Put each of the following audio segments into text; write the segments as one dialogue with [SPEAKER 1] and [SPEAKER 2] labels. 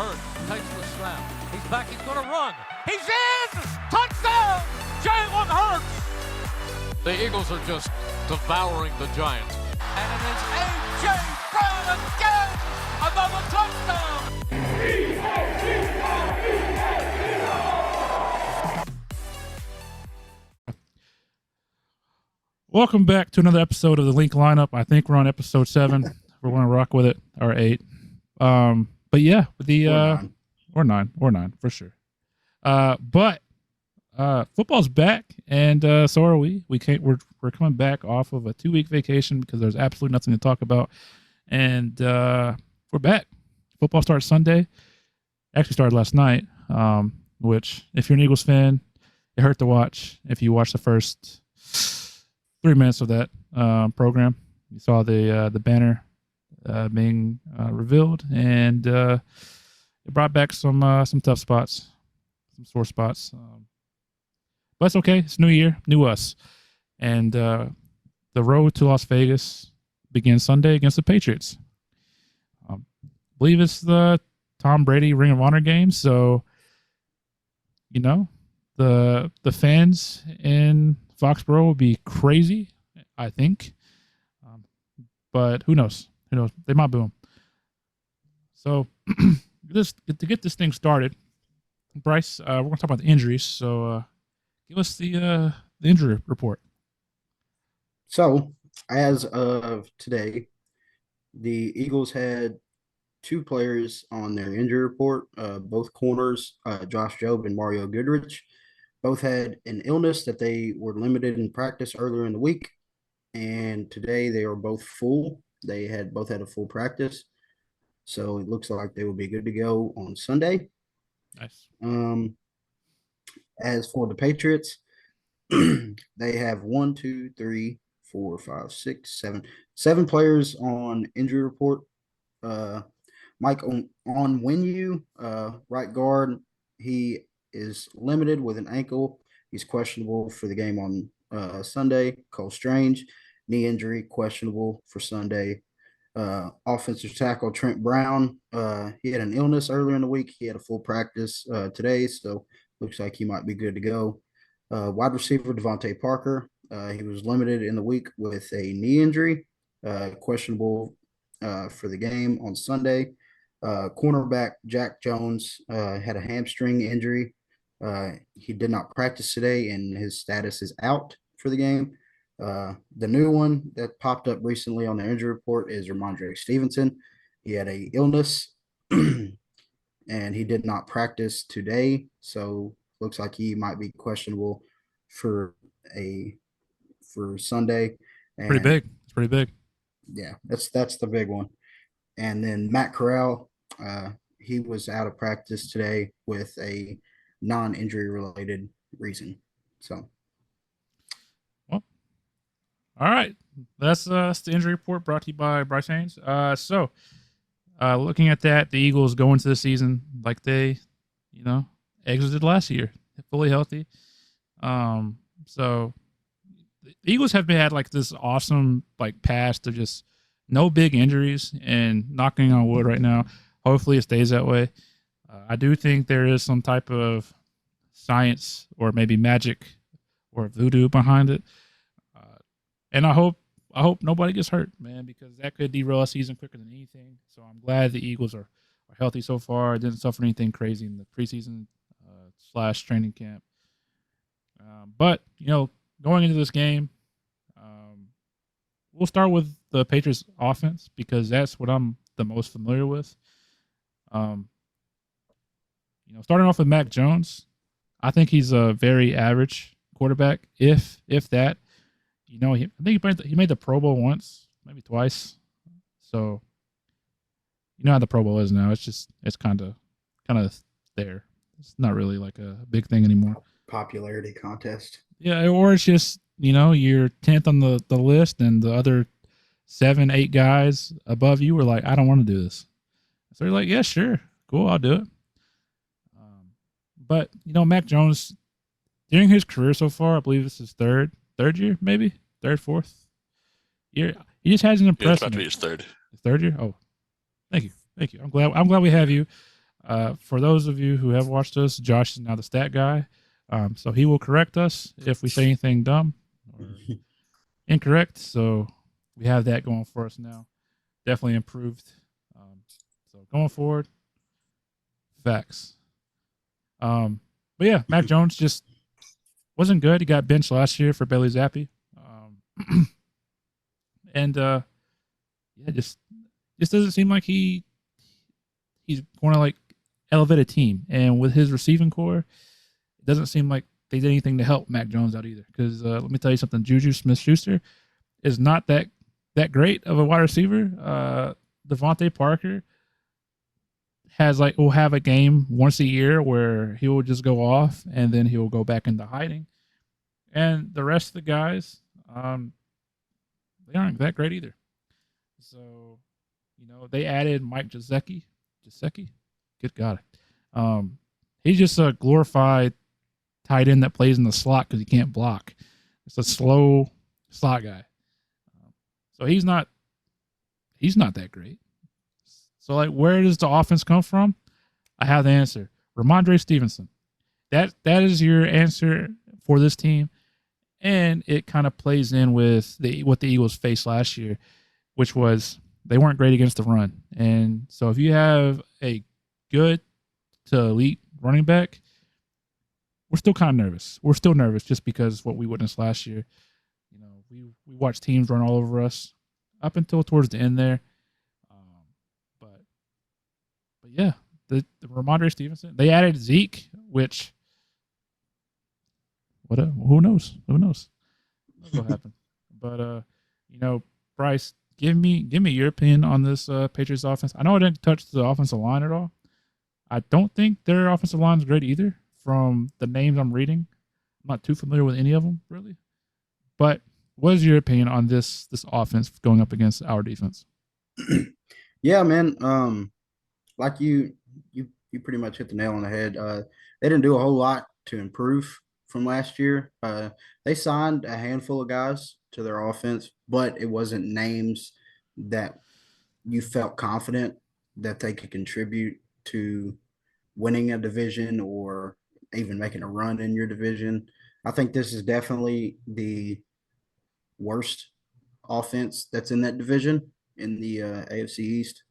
[SPEAKER 1] Hurts takes the snap. He's back. He's going to run. He's in! Touchdown! Jalen Hurts! The Eagles are just devouring the Giants. And it is A.J. Brown again! Another touchdown!
[SPEAKER 2] Welcome back to another episode of the Linc Lineup. I think we're on episode 7. We're going to rock with it, or 8. But yeah, or 9 for sure. But football's back, and so are we. We're coming back off of a 2-week vacation because there's absolutely nothing to talk about, and we're back. Football starts Sunday. Actually started last night. Which, if you're an Eagles fan, it hurt to watch. If you watch the first 3 minutes of that program, you saw the banner being revealed, and it brought back some tough spots, some sore spots. But it's okay. It's new year, new us, and the road to Las Vegas begins Sunday against the Patriots. I believe it's the Tom Brady Ring of Honor game, so you know the fans in Foxborough will be crazy, I think, but who knows? Who knows? They might boo him. So, to get this thing started, Bryce, we're going to talk about the injuries. So, give us the injury report.
[SPEAKER 3] So, as of today, the Eagles had 2 players on their injury report, both corners, Josh Jobe and Mario Goodrich. Both had an illness that they were limited in practice earlier in the week, and today they are both full. They both had a full practice, so it looks like they will be good to go on Sunday.
[SPEAKER 2] Nice.
[SPEAKER 3] As for the Patriots, they have 1, 2, 3, 4, 5, 6, 7 players on injury report. Mike Onwenu, right guard, he is limited with an ankle. He's questionable for the game on Sunday. Cole Strange, knee injury, questionable for Sunday. Offensive tackle Trent Brown, he had an illness earlier in the week. He had a full practice today, so looks like he might be good to go. Wide receiver Devontae Parker, he was limited in the week with a knee injury, questionable for the game on Sunday. Cornerback Jack Jones had a hamstring injury. He did not practice today, and his status is out for the game. The new one that popped up recently on the injury report is Ramondre Stevenson. He had an illness, and he did not practice today, so looks like he might be questionable for Sunday. And
[SPEAKER 2] pretty big. It's pretty big.
[SPEAKER 3] Yeah, that's the big one. And then Matt Corral, he was out of practice today with a non-injury related reason. So,
[SPEAKER 2] well, all right. That's the injury report brought to you by Bryce Haynes. So, looking at that, the Eagles go into the season like they, exited last year, fully healthy. So the Eagles have had like this awesome past of just no big injuries, and knocking on wood right now, hopefully it stays that way. I do think there is some type of science or maybe magic or voodoo behind it. And I hope nobody gets hurt, man, because that could derail a season quicker than anything. So I'm glad the Eagles are healthy so far. Didn't suffer anything crazy in the preseason / training camp. But, going into this game, we'll start with the Patriots offense because that's what I'm the most familiar with. Starting off with Mac Jones, I think he's a very average quarterback, if that. I think he made the Pro Bowl once, maybe twice. So, you know how the Pro Bowl is now. It's kind of there. It's not really like a big thing anymore.
[SPEAKER 3] Popularity contest.
[SPEAKER 2] Yeah, or it's just, you're 10th on the list and the other 7, 8 guys above you were like, I don't want to do this. So you're like, yeah, sure. Cool, I'll do it. But, Mac Jones, during his career so far, I believe this is third year, maybe? Fourth year. He just hasn't impressed me.
[SPEAKER 4] His third.
[SPEAKER 2] His third year? Oh, thank you. I'm glad we have you. For those of you who have watched us, Josh is now the stat guy. So he will correct us if we say anything dumb or incorrect. So we have that going for us now. Definitely improved. So going forward, facts. But yeah, Mac Jones just wasn't good. He got benched last year for Bailey Zappi. And just doesn't seem like he's going to like elevate a team. And with his receiving core, it doesn't seem like they did anything to help Mac Jones out either. Because let me tell you something, Juju Smith-Schuster is not that great of a wide receiver. Devontae Parker will have a game once a year where he will just go off and then he'll go back into hiding. And the rest of the guys, they aren't that great either. So, they added Mike Gesicki. Good God. He's just a glorified tight end that plays in the slot because he can't block. It's a slow slot guy. So he's not that great. So like, where does the offense come from? I have the answer. Ramondre Stevenson. That is your answer for this team. And it kind of plays in with what the Eagles faced last year, which was they weren't great against the run. And so if you have a good to elite running back, we're still kind of nervous. We're still nervous just because what we witnessed last year. We watched teams run all over us up until towards the end there. But yeah, the Ramondre Stevenson. They added Zeke, which who knows? Who knows what happened? But Bryce, give me your opinion on this Patriots offense. I know I didn't touch the offensive line at all. I don't think their offensive line is great either. From the names I'm reading, I'm not too familiar with any of them really. But what is your opinion on this offense going up against our defense?
[SPEAKER 3] Yeah, man. Like you pretty much hit the nail on the head. They didn't do a whole lot to improve from last year. They signed a handful of guys to their offense, but it wasn't names that you felt confident that they could contribute to winning a division or even making a run in your division. I think this is definitely the worst offense that's in that division in the AFC East.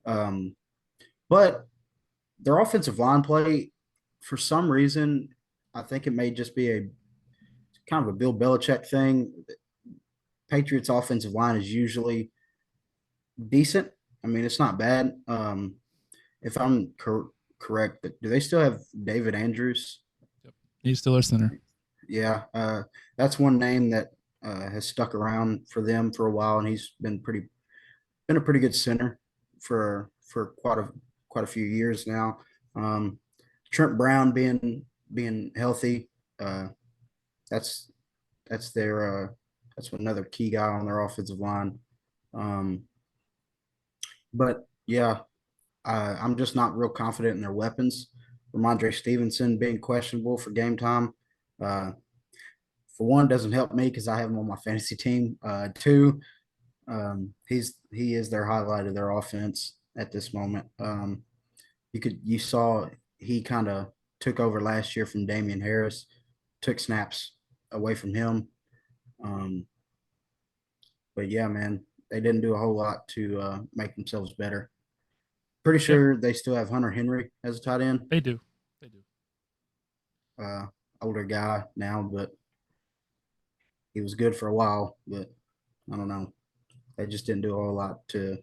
[SPEAKER 3] But their offensive line play, for some reason, I think it may just be a kind of a Bill Belichick thing. Patriots offensive line is usually decent. I mean, it's not bad. If I'm correct, but do they still have David Andrews?
[SPEAKER 2] Yep. He's still our center.
[SPEAKER 3] Yeah, that's one name that has stuck around for them for a while, and he's been a pretty good center for quite a few years now. Trent Brown being healthy, that's another key guy on their offensive line. But yeah, I'm just not real confident in their weapons. Ramondre Stevenson being questionable for game time, for one, doesn't help me because I have him on my fantasy team. Two, he is their highlight of their offense at this moment. You saw he kind of took over last year from Damian Harris, took snaps away from him. But yeah, man, they didn't do a whole lot to make themselves better. Pretty sure they still have Hunter Henry as a tight end.
[SPEAKER 2] They do.
[SPEAKER 3] Older guy now, but he was good for a while. But I don't know. They just didn't do a whole lot to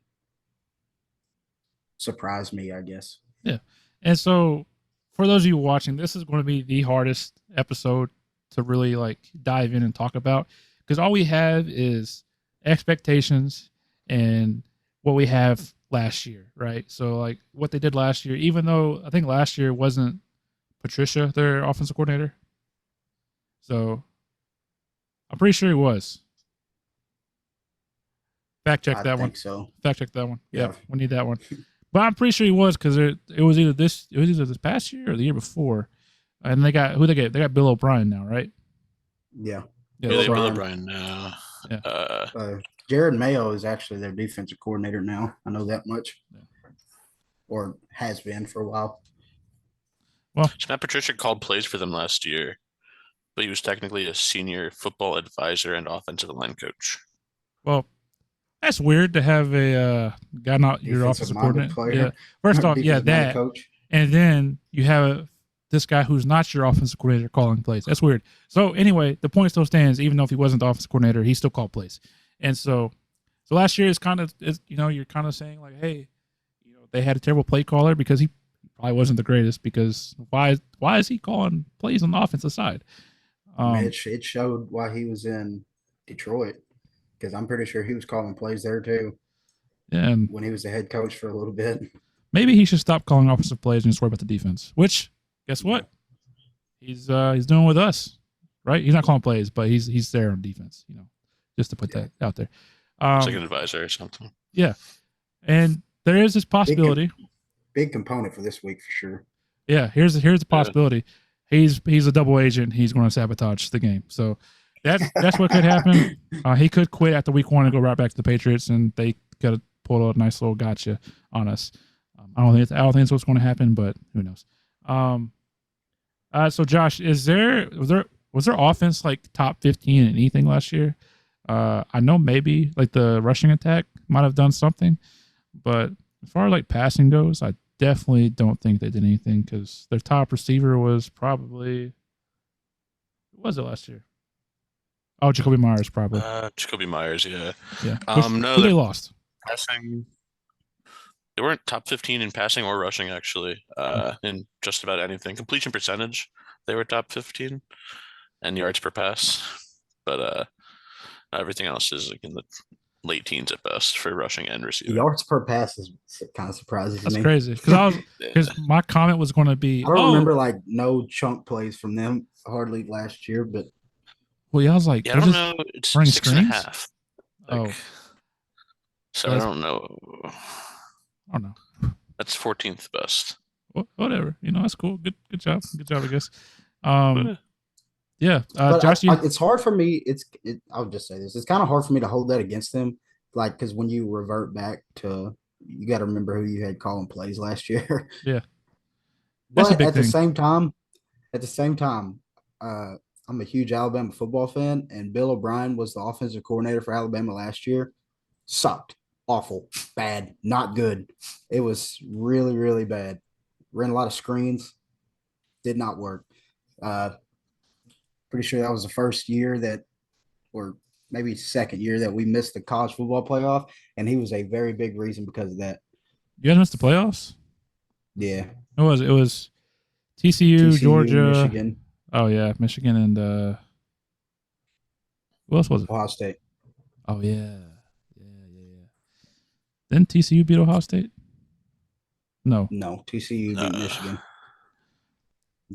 [SPEAKER 3] surprise me, I guess.
[SPEAKER 2] Yeah. And so for those of you watching, this is going to be the hardest episode to really like dive in and talk about because all we have is expectations and what we have last year, right? So like what they did last year, even though I think last year wasn't Patricia their offensive coordinator. So I'm pretty sure he was. Fact check that one.
[SPEAKER 3] So.
[SPEAKER 2] Fact check that one. Yeah, we need that one. But I'm pretty sure he was because it was either this past year or the year before, and they got They got Bill O'Brien now, right?
[SPEAKER 3] Yeah.
[SPEAKER 4] Bill O'Brien now.
[SPEAKER 2] Yeah.
[SPEAKER 3] Jared Mayo is actually their defensive coordinator now. I know that much.
[SPEAKER 2] Yeah.
[SPEAKER 3] or has been for a while.
[SPEAKER 2] Well,
[SPEAKER 4] Matt Patricia called plays for them last year, but he was technically a senior football advisor and offensive line coach.
[SPEAKER 2] Well, that's weird to have a guy not your offensive coordinator.
[SPEAKER 3] Player.
[SPEAKER 2] Yeah. First off, yeah, that.
[SPEAKER 3] Coach.
[SPEAKER 2] And then you have this guy who's not your offensive coordinator calling plays. That's weird. So anyway, the point still stands. Even though if he wasn't the offensive coordinator, he still called plays. And so last year is kind of, you're kind of saying like, hey, they had a terrible play caller because he probably wasn't the greatest. Because why is he calling plays on the offensive side?
[SPEAKER 3] It showed why he was in Detroit, because I'm pretty sure he was calling plays there too.
[SPEAKER 2] Yeah, and
[SPEAKER 3] when he was the head coach for a little bit.
[SPEAKER 2] Maybe he should stop calling offensive plays and just worry about the defense. Which, guess what? He's doing with us, right? He's not calling plays, but he's there on defense. Just to put that out there.
[SPEAKER 4] It's like an advisor or something.
[SPEAKER 2] Yeah, and there is this possibility.
[SPEAKER 3] Big component for this week for sure.
[SPEAKER 2] Yeah, here's the possibility. He's a double agent. He's going to sabotage the game. So that's what could happen. He could quit after week 1 and go right back to the Patriots, and they could have pulled a nice little gotcha on us. I don't think that's what's going to happen, but who knows? So Josh, was there offense like top 15 in anything last year? I know maybe like the rushing attack might have done something, but as far as like passing goes, I definitely don't think they did anything because their top receiver was probably, who was it last year? Oh, Jacoby Myers probably.
[SPEAKER 4] Jacoby Myers, yeah.
[SPEAKER 2] Yeah.
[SPEAKER 4] No,
[SPEAKER 2] who they lost.
[SPEAKER 4] Passing. They weren't top 15 in passing or rushing, actually, in just about anything. Completion percentage, they were top 15, and yards per pass. But everything else is like in the late teens at best for rushing and receiving.
[SPEAKER 3] Yards per pass is kind of surprising to me.
[SPEAKER 2] That's crazy because my comment was going to be.
[SPEAKER 3] I don't remember like no chunk plays from them hardly last year, but
[SPEAKER 2] I was like,
[SPEAKER 4] I don't know. It's 6.5. So I don't know.
[SPEAKER 2] I don't know.
[SPEAKER 4] That's 14th best.
[SPEAKER 2] Whatever. That's cool. Good job. Good job, I guess. Yeah. Josh,
[SPEAKER 3] it's hard for me. I'll just say this. It's kind of hard for me to hold that against them. Like, because when you revert back to, you got to remember who you had calling plays last year.
[SPEAKER 2] Yeah.
[SPEAKER 3] That's but at the same time, I'm a huge Alabama football fan, and Bill O'Brien was the offensive coordinator for Alabama last year. Sucked. Awful. Bad. Not good. It was really, really bad. Ran a lot of screens. Did not work. Pretty sure that was the first year or maybe second year that we missed the college football playoff, and he was a very big reason because of that.
[SPEAKER 2] You guys missed the playoffs?
[SPEAKER 3] Yeah.
[SPEAKER 2] It was TCU, Georgia,
[SPEAKER 3] Michigan.
[SPEAKER 2] Oh yeah, Michigan and who else was it?
[SPEAKER 3] Ohio State.
[SPEAKER 2] Oh yeah. Didn't TCU beat Ohio State? No,
[SPEAKER 3] TCU beat Michigan.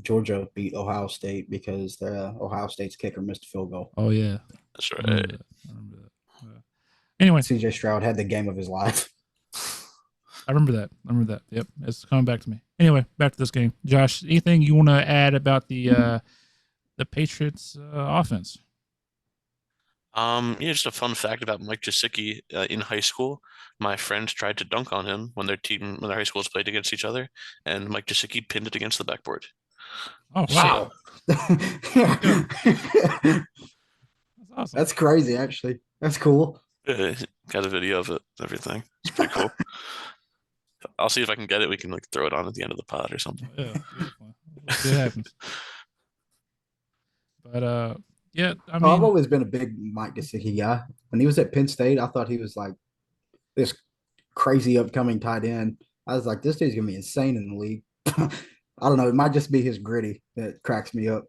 [SPEAKER 3] Georgia beat Ohio State because Ohio State's kicker missed a field goal.
[SPEAKER 2] Oh yeah,
[SPEAKER 4] that's right.
[SPEAKER 2] I remember that. Anyway,
[SPEAKER 3] CJ Stroud had the game of his life.
[SPEAKER 2] I remember that. Yep, it's coming back to me. Anyway, back to this game. Josh, anything you want to add about the Patriots offense?
[SPEAKER 4] Just a fun fact about Mike Gesicki. In high school, my friend tried to dunk on him when their high schools played against each other, and Mike Gesicki pinned it against the backboard.
[SPEAKER 2] Oh wow!
[SPEAKER 3] That's awesome. That's crazy. Actually, that's cool.
[SPEAKER 4] Got a video of it. Everything. It's pretty cool. I'll see if I can get it. We can throw it on at the end of the pod or something.
[SPEAKER 2] Yeah, it happens. But yeah, I mean,
[SPEAKER 3] I've always been a big Mike Gesicki guy. When he was at Penn State, I thought he was like this crazy upcoming tight end. I was like, this dude's gonna be insane in the league. I don't know. It might just be his gritty that cracks me up.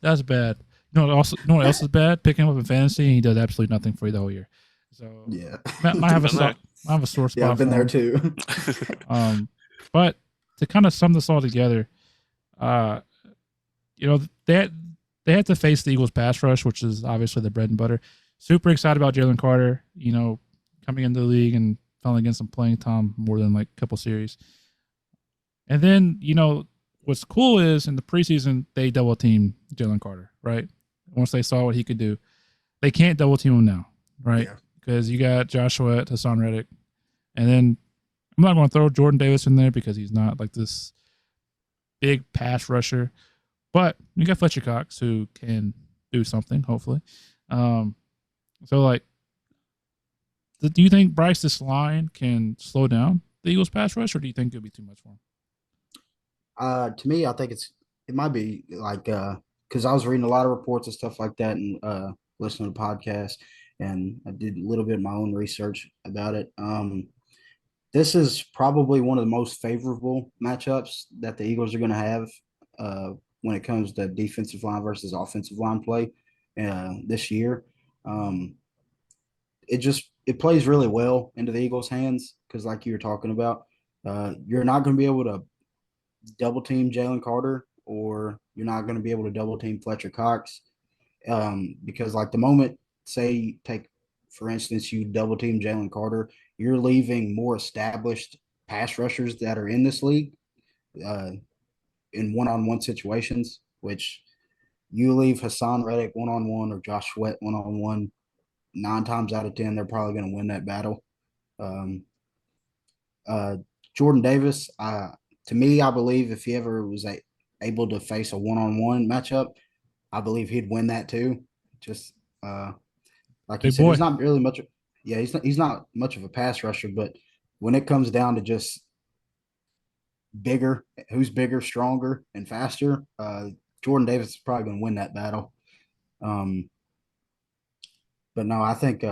[SPEAKER 2] That's bad. You know what else is bad? Picking him up in fantasy, and he does absolutely nothing for you the whole year. So
[SPEAKER 3] yeah,
[SPEAKER 2] might have a sore spot.
[SPEAKER 3] Yeah, I've been there too.
[SPEAKER 2] But to kind of sum this all together, they had to face the Eagles pass rush, which is obviously the bread and butter. Super excited about Jalen Carter, coming into the league and finally getting some playing time more than like a couple series. And then, what's cool is in the preseason, they double team Jalen Carter, right? Once they saw what he could do. They can't double team him now, right? Because you got Joshua at Hassan Reddick. And then I'm not going to throw Jordan Davis in there because he's not like this big pass rusher. But you got Fletcher Cox who can do something, hopefully. So, like, do you think Bryce, this line can slow down the Eagles pass rush, or do you think it'll be too much for him?
[SPEAKER 3] To me, I think it might be like because I was reading a lot of reports and stuff like that, and listening to podcasts, and I did a little bit of my own research about it. This is probably one of the most favorable matchups that the Eagles are going to have when it comes to defensive line versus offensive line play this year. It plays really well into the Eagles' hands because, like you were talking about, you're not going to be able to double team Jalen Carter, or you're not going to be able to double team Fletcher Cox because, like, the moment, say, take for instance, you double team Jalen Carter, you're leaving more established pass rushers that are in this league in one-on-one situations, which you leave Hassan Reddick one-on-one or Josh Sweat one-on-one, 9 times out of 10, they're probably going to win that battle. Jordan Davis, to me, I believe if he ever was able to face a one-on-one matchup, I believe he'd win that too. Just like you said, he's not really much. Yeah, he's not much of a pass rusher, but when it comes down to just who's bigger, stronger, and faster, Jordan Davis is probably going to win that battle. But no, I think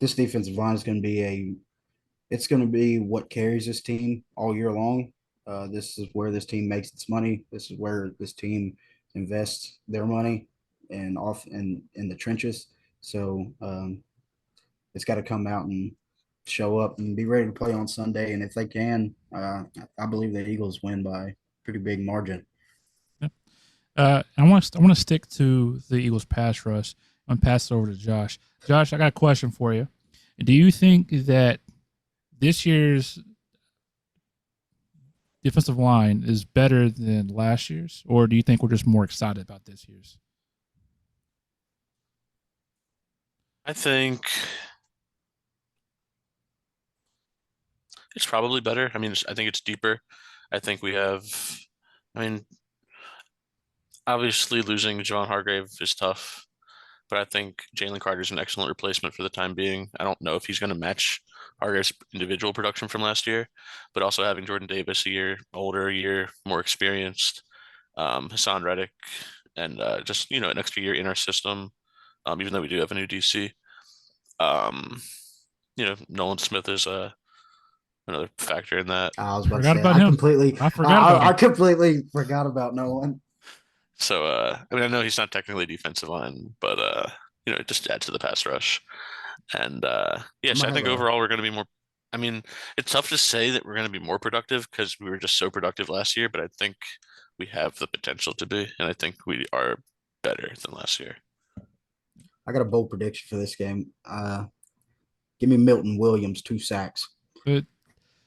[SPEAKER 3] this defensive line is going to be it's going to be what carries this team all year long. This is where this team makes its money. This is where this team invests their money and off in the trenches. So it's got to come out and show up and be ready to play on Sunday. And if they can, I believe the Eagles win by a pretty big margin.
[SPEAKER 2] Yep. I want to stick to the Eagles pass rush. I'm going to pass it over to Josh. Josh, I got a question for you. Do you think that this year's defensive line is better than last year's, or do you think we're just more excited about this year's?
[SPEAKER 4] I think it's probably better. I mean, I think it's deeper. I think we have, obviously losing Javon Hargrave is tough, but I think Jalen Carter is an excellent replacement for the time being. I don't know if he's going to match Hargrave's individual production from last year, but also having Jordan Davis a year older, a year more experienced, Hassan Reddick, and just, an extra year in our system, even though we do have a new DC. Nolan Smith is another factor in that.
[SPEAKER 3] I was about to say, I completely forgot about Nolan.
[SPEAKER 4] So, I know he's not technically defensive line, but, it just adds to the pass rush. And, yes, I think overall we're going to be more, it's tough to say that we're going to be more productive because we were just so productive last year, but I think we have the potential to be, and I think we are better than last year.
[SPEAKER 3] I got a bold prediction for this game. Give me Milton Williams 2 sacks.
[SPEAKER 2] But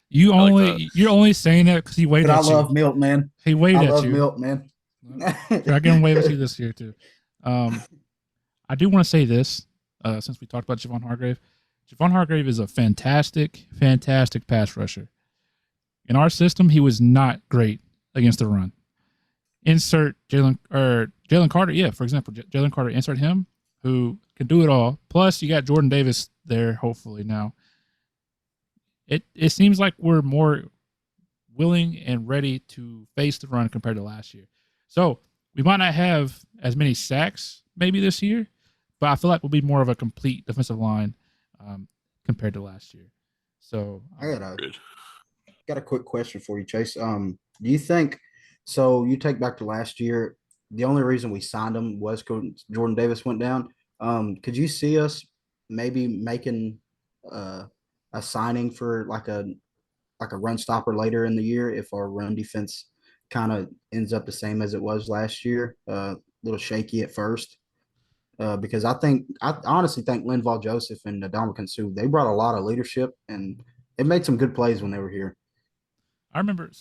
[SPEAKER 2] you're only saying that because he waited at you.
[SPEAKER 3] I love Milt, man.
[SPEAKER 2] He waited at you.
[SPEAKER 3] I love Milt, man.
[SPEAKER 2] I can wait with you this year too. I do want to say this since we talked about Javon Hargrave. Javon Hargrave is a fantastic pass rusher. In our system, he was not great against the run. Insert Jalen Carter. Yeah, for example, Jalen Carter. Insert him, who can do it all. Plus, you got Jordan Davis there. Hopefully now. It seems like we're more willing and ready to face the run compared to last year. So we might not have as many sacks maybe this year, but I feel like we'll be more of a complete defensive line compared to last year. So
[SPEAKER 3] I got a quick question for you, Chase. Do you think so? You take back to last year. The only reason we signed him was Jordan Davis went down. Could you see us maybe making a signing for like a run stopper later in the year if our run defense kind of ends up the same as it was last year, a little shaky at first? Because I honestly think Linval Joseph and Ndamukong Suh, they brought a lot of leadership and it made some good plays when they were here.
[SPEAKER 2] I remember,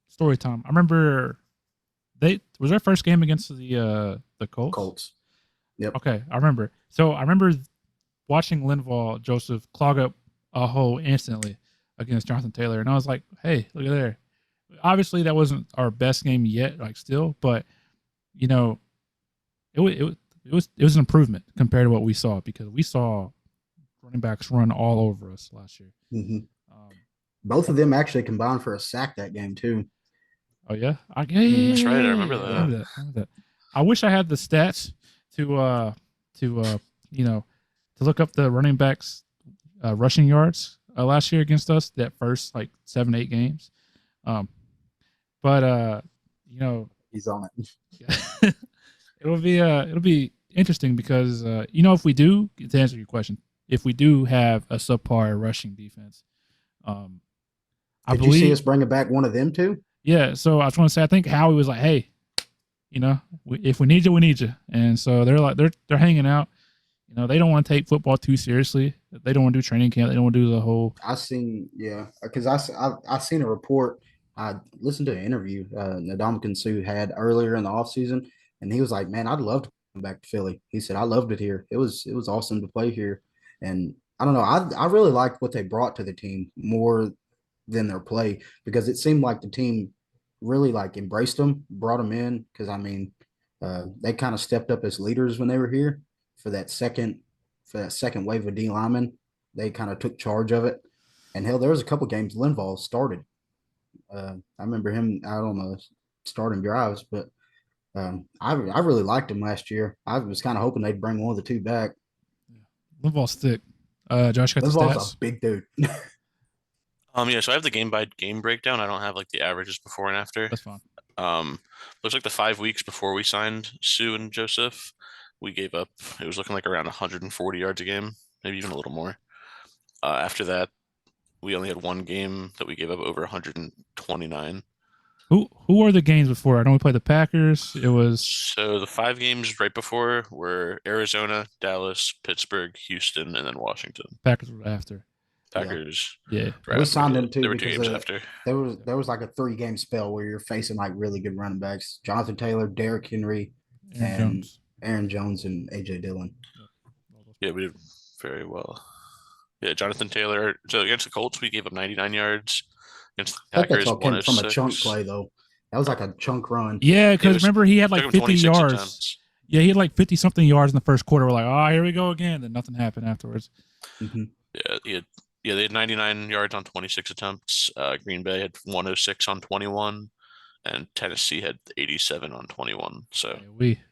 [SPEAKER 2] story time. I remember was their first game against the Colts?
[SPEAKER 3] Colts. Yep.
[SPEAKER 2] Okay, I remember. So I remember watching Linval Joseph clog up a hole instantly against Jonathan Taylor. And I was like, hey, look at there. Obviously, that wasn't our best game yet, like still, but you know, it was an improvement compared to what we saw, because we saw running backs run all over us last year.
[SPEAKER 3] Mm-hmm. Both of them actually combined for a sack that game too.
[SPEAKER 2] Oh yeah,
[SPEAKER 4] That's right. I remember
[SPEAKER 2] I remember that. I wish I had the stats to look up the running backs rushing yards last year against us, that first like 7-8 games. But
[SPEAKER 3] he's on
[SPEAKER 2] it. it'll be interesting because if we do, to answer your question, if we do have a subpar rushing defense, I
[SPEAKER 3] believe you see us bringing back one of them too?
[SPEAKER 2] Yeah, so I was going to say, I think Howie was like, hey, if we need you, we need you. And so they're hanging out. They don't want to take football too seriously. They don't want to do training camp. They don't want to do the whole.
[SPEAKER 3] Because I seen a report. I listened to an interview Ndamukong Suh had earlier in the offseason, and he was like, man, I'd love to come back to Philly. He said, I loved it here. It was awesome to play here. And I don't know, I really liked what they brought to the team more than their play, because it seemed like the team really like embraced them, brought them in, because I mean, they kind of stepped up as leaders when they were here for that second wave of D linemen. They kind of took charge of it, and hell, there was a couple games Linval started. I remember him out on the starting drives, but I really liked him last year. I was kind of hoping they'd bring one of the two back.
[SPEAKER 2] Linval's thick. Josh got the
[SPEAKER 3] Linval's
[SPEAKER 2] stats.
[SPEAKER 3] a big dude.
[SPEAKER 4] So I have the game by game breakdown. I don't have like the averages before and after.
[SPEAKER 2] That's fine.
[SPEAKER 4] Looks like the 5 weeks before we signed Sue and Joseph, we gave up. It was looking like around 140 yards a game, maybe even a little more. After that, we only had one game that we gave up over 129.
[SPEAKER 2] Who were the games before? I know we played the Packers. It was
[SPEAKER 4] so the 5 games right before were Arizona, Dallas, Pittsburgh, Houston, and then Washington.
[SPEAKER 2] Packers were after.
[SPEAKER 4] Packers.
[SPEAKER 2] Yeah.
[SPEAKER 3] We signed them too.
[SPEAKER 4] There were 2 games after.
[SPEAKER 3] There was like a 3-game spell where you're facing like really good running backs: Jonathan Taylor, Derrick Henry, Aaron Jones, and AJ Dillon.
[SPEAKER 4] Yeah, we did very well. Yeah, Jonathan Taylor. So against the Colts, we gave up 99 yards. Against the Packers,
[SPEAKER 3] that's all came from a chunk play though. That was like a chunk run.
[SPEAKER 2] Yeah, because remember he had like 50 yards.
[SPEAKER 4] Attempts.
[SPEAKER 2] Yeah, he had like 50 something yards in the first quarter. We're like, oh, here we go again. Then nothing happened afterwards.
[SPEAKER 3] Mm-hmm.
[SPEAKER 4] Yeah, they had 99 yards on 26 attempts. Green Bay had 106 on 21, and Tennessee had 87 on 21. So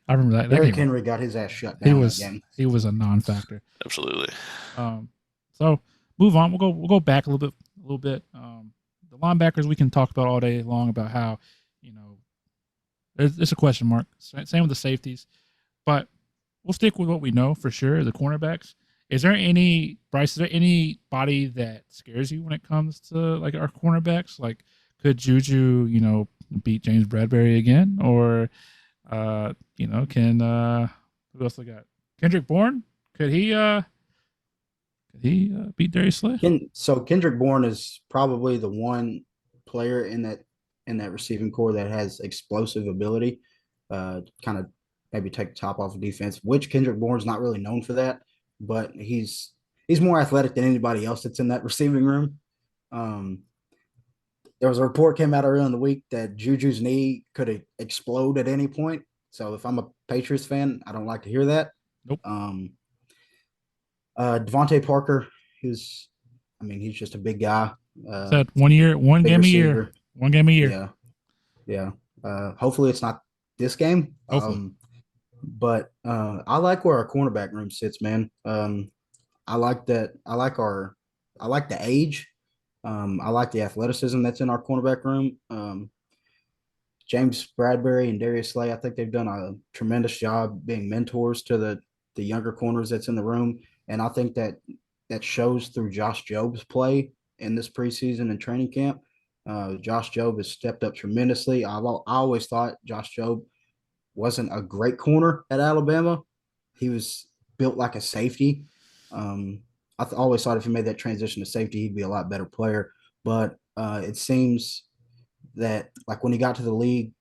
[SPEAKER 2] I remember that.
[SPEAKER 3] Derrick Henry got his ass shut down.
[SPEAKER 2] He was a non-factor.
[SPEAKER 4] Absolutely.
[SPEAKER 2] So move on. We'll go back a little bit. The linebackers we can talk about all day long about how it's a question mark. Same with the safeties, but we'll stick with what we know for sure. The cornerbacks. Bryce, is there anybody that scares you when it comes to like our cornerbacks? Like, could Juju, beat James Bradbury again? Or, can, who else we got? Kendrick Bourne? Could he beat Darius Slay?
[SPEAKER 3] So Kendrick Bourne is probably the one player in that receiving core that has explosive ability, kind of maybe take the top off of defense, which Kendrick Bourne's not really known for that. But he's more athletic than anybody else that's in that receiving room. There was a report came out earlier in the week that Juju's knee could explode at any point. So if I'm a Patriots fan, I don't like to hear that.
[SPEAKER 2] Nope.
[SPEAKER 3] Devontae Parker, he's just a big guy.
[SPEAKER 2] Said 1 year, one game receiver. One game a year.
[SPEAKER 3] Yeah. Hopefully it's not this game.
[SPEAKER 2] Hopefully.
[SPEAKER 3] But I like where our cornerback room sits, man. I like that. I like the age. I like the athleticism that's in our cornerback room. James Bradbury and Darius Slay, I think they've done a tremendous job being mentors to the younger corners that's in the room. And I think that shows through Josh Job's play in this preseason and training camp. Josh Job has stepped up tremendously. I always thought Josh Job wasn't a great corner at Alabama. He was built like a safety. I always thought if he made that transition to safety, he'd be a lot better player. But it seems that like when he got to the league,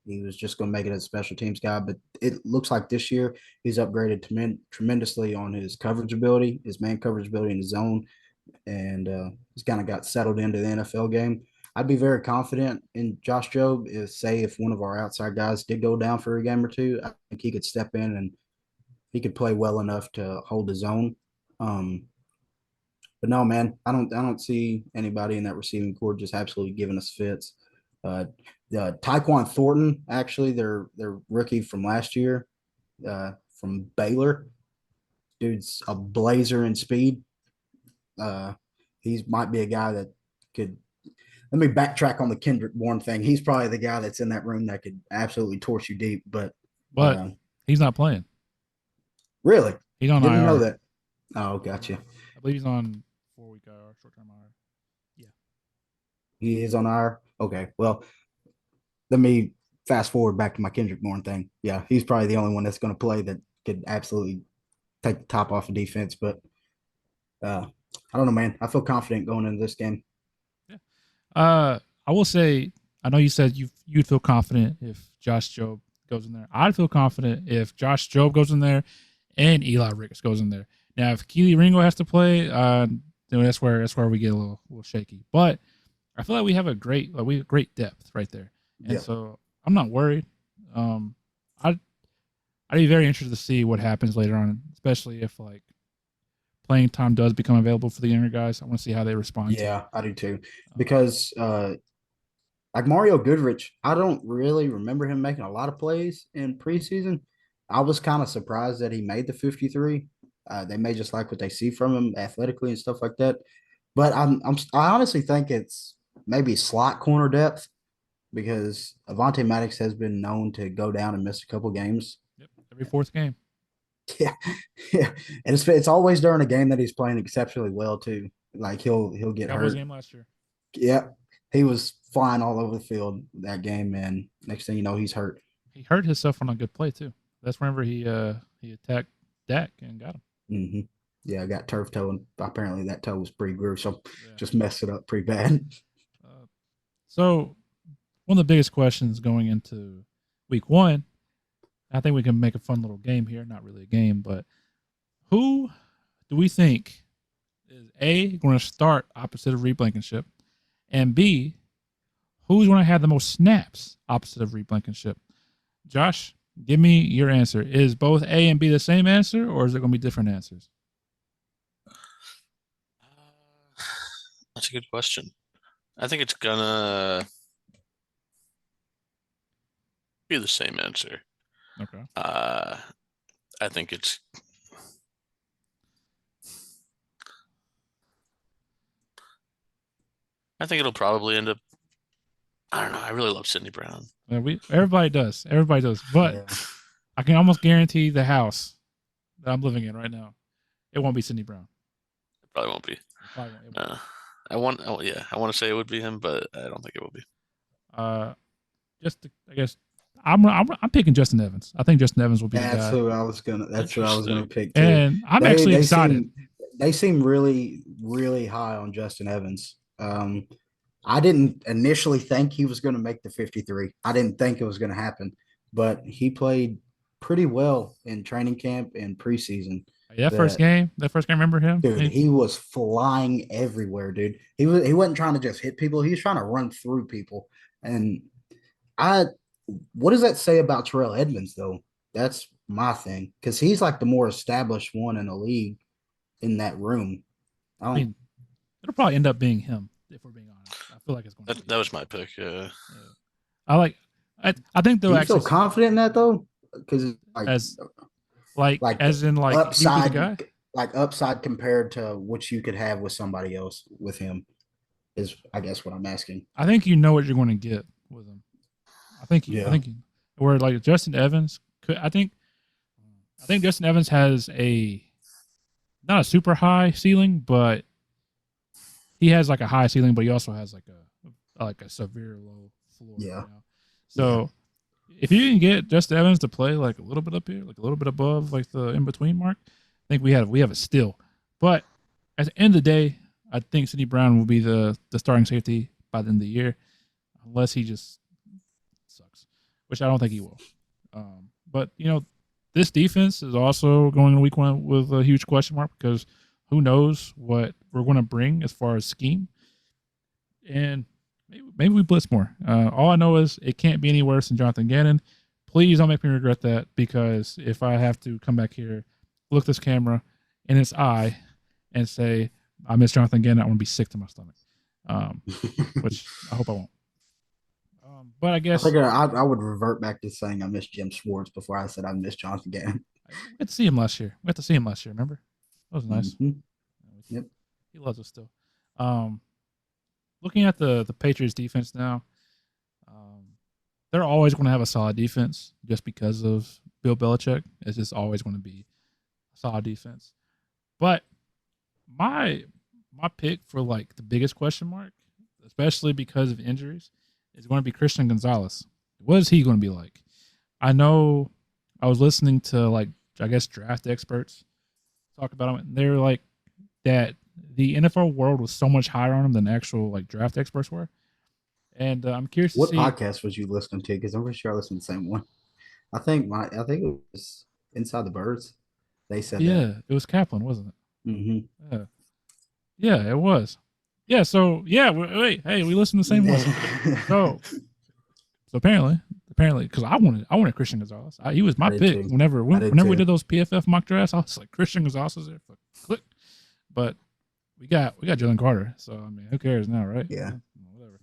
[SPEAKER 3] he was just going to make it as a special teams guy. But it looks like this year he's upgraded tremendously on his coverage ability, his man coverage ability in the zone, and he's kind of got settled into the NFL game. I'd be very confident in Josh Jobe if one of our outside guys did go down for a game or two, I think he could step in and he could play well enough to hold his own. But no, man, I don't see anybody in that receiving corps just absolutely giving us fits. Tyquan Thornton, actually, their rookie from last year, from Baylor. Dude's a blazer in speed. He might be a guy that could. Let me backtrack on the Kendrick Bourne thing. He's probably the guy that's in that room that could absolutely torch you deep. But
[SPEAKER 2] he's not playing.
[SPEAKER 3] Really,
[SPEAKER 2] he's on
[SPEAKER 3] Didn't
[SPEAKER 2] IR.
[SPEAKER 3] know that. Oh, gotcha.
[SPEAKER 2] I believe he's on 4-week IR, short-term IR. Yeah,
[SPEAKER 3] he is on IR. Okay, well, let me fast forward back to my Kendrick Bourne thing. Yeah, he's probably the only one that's going to play that could absolutely take the top off of defense. But I don't know, man. I feel confident going into this game.
[SPEAKER 2] I will say, I know you said you'd feel confident if Josh Jobe goes in there. I'd feel confident if Josh Jobe goes in there and Eli Ricks goes in there. Now, if Keely Ringo has to play, then that's where we get a little shaky. But I feel like we have great depth right there, and so I'm not worried. I'd be very interested to see what happens later on, especially if like playing time does become available for the younger guys. I want to see how they respond.
[SPEAKER 3] Yeah, I do too. Because like Mario Goodrich, I don't really remember him making a lot of plays in preseason. I was kind of surprised that he made the 53. They may just like what they see from him athletically and stuff like that. But I honestly think it's maybe slot corner depth because Avonte Maddox has been known to go down and miss a couple games.
[SPEAKER 2] Yep, every fourth game.
[SPEAKER 3] Yeah, and it's always during a game that he's playing exceptionally well too. Like he'll get
[SPEAKER 2] Cowboys
[SPEAKER 3] hurt.
[SPEAKER 2] Game last year.
[SPEAKER 3] Yeah, he was flying all over the field that game, and next thing you know, he's hurt.
[SPEAKER 2] He hurt himself on a good play too. That's whenever he attacked Dak and got him.
[SPEAKER 3] Mm-hmm. Yeah, I got turf toe, and apparently that toe was pretty gruesome. Yeah. Just messed it up pretty bad.
[SPEAKER 2] So, one of the biggest questions going into week 1. I think we can make a fun little game here. Not really a game, but who do we think is A, going to start opposite of Reed Blankenship, and B, who's going to have the most snaps opposite of Reed Blankenship? Josh, give me your answer. Is both A and B the same answer, or is it going to be different answers?
[SPEAKER 4] That's a good question. I think it's going to be the same answer.
[SPEAKER 2] Okay.
[SPEAKER 4] I think it's it'll probably end up. I don't know. I really love Sidney Brown.
[SPEAKER 2] Yeah, everybody does. But yeah. I can almost guarantee the house that I'm living in right now, it won't be Sidney Brown.
[SPEAKER 4] It probably won't be. I want to say it would be him, but I don't think it will be.
[SPEAKER 2] I guess I'm picking Justin Evans. I think Justin Evans will be the guy.
[SPEAKER 3] That's what I was gonna pick too.
[SPEAKER 2] And I'm actually excited.
[SPEAKER 3] They seem really, really high on Justin Evans. I didn't initially think he was going to make the 53. I didn't think it was going to happen, but he played pretty well in training camp and preseason.
[SPEAKER 2] That first game, remember him?
[SPEAKER 3] Dude, he was flying everywhere, dude. He wasn't trying to just hit people. He was trying to run through people. And what does that say about Terrell Edmonds, though? That's my thing. Because he's like the more established one in the league in that room.
[SPEAKER 2] I mean, it'll probably end up being him, if we're being honest. I feel like it's going to be.
[SPEAKER 4] That was my pick, yeah.
[SPEAKER 2] I think they'll
[SPEAKER 3] actually. You feel confident in that, though? Because
[SPEAKER 2] as in
[SPEAKER 3] upside,
[SPEAKER 2] guy?
[SPEAKER 3] Like upside compared to what you could have with somebody else with him is, I guess, what I'm asking.
[SPEAKER 2] I think you know what you're going to get with him. I think where like Justin Evans could. I think Justin Evans has not a super high ceiling, but he has like a high ceiling, but he also has like a severe low floor.
[SPEAKER 3] Yeah.
[SPEAKER 2] You know? So if you can get Justin Evans to play like a little bit up here, like a little bit above like the in between mark, I think we have a steal. But at the end of the day, I think Sidney Brown will be the starting safety by the end of the year, unless he just sucks. which I don't think he will. But this defense is also going to week one with a huge question mark because who knows what we're going to bring as far as scheme. And maybe we blitz more. All I know is it can't be any worse than Jonathan Gannon. Please don't make me regret that, because if I have to come back here, look this camera in its eye and say, I miss Jonathan Gannon, I want to be sick to my stomach, which I hope I won't. But I guess
[SPEAKER 3] I would revert back to saying I miss Jim Schwartz before I said I miss Jonathan Gannon.
[SPEAKER 2] we had to see him last year. We had to see him last year, remember? That was nice.
[SPEAKER 3] Mm-hmm. Yep.
[SPEAKER 2] He loves us still. Looking at the Patriots defense now, they're always going to have a solid defense just because of Bill Belichick. It's just always going to be a solid defense. But my pick for like the biggest question mark, especially because of injuries, is going to be Christian Gonzalez. What is he going to be like? I know I was listening to draft experts talk about him, and they were like that the NFL world was so much higher on him than actual draft experts were. And I'm curious to see
[SPEAKER 3] what podcast was you listening to, because I'm pretty sure I listened to the same one. I think it was Inside the Birds. They said that.
[SPEAKER 2] It was Kaplan, wasn't it?
[SPEAKER 3] Mm-hmm.
[SPEAKER 2] Yeah, it was. Yeah, so we listened to the same one. So apparently, because I wanted Christian Gonzalez. He was my pick.
[SPEAKER 3] Too.
[SPEAKER 2] Whenever we did those PFF mock drafts, I was like, Christian Gonzalez is there. Click. But we got Jalen Carter. So I mean, who cares now, right?
[SPEAKER 3] Yeah.
[SPEAKER 2] Whatever.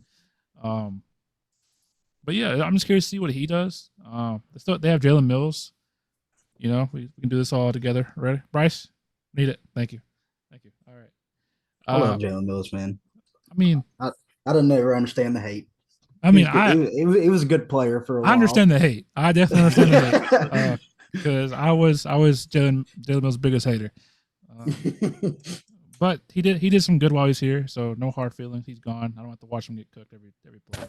[SPEAKER 2] But yeah, I'm just curious to see what he does. They have Jalen Mills. We can do this all together. Ready, Bryce? Need it. Thank you. All right.
[SPEAKER 3] I love Jalen Mills, man.
[SPEAKER 2] I mean,
[SPEAKER 3] I didn't ever understand the hate.
[SPEAKER 2] I mean,
[SPEAKER 3] he was a good player for a while.
[SPEAKER 2] I understand the hate. I definitely understand the hate because I was Jalen Mills' biggest hater. But he did some good while he's here, so no hard feelings. He's gone. I don't have to watch him get cooked every play.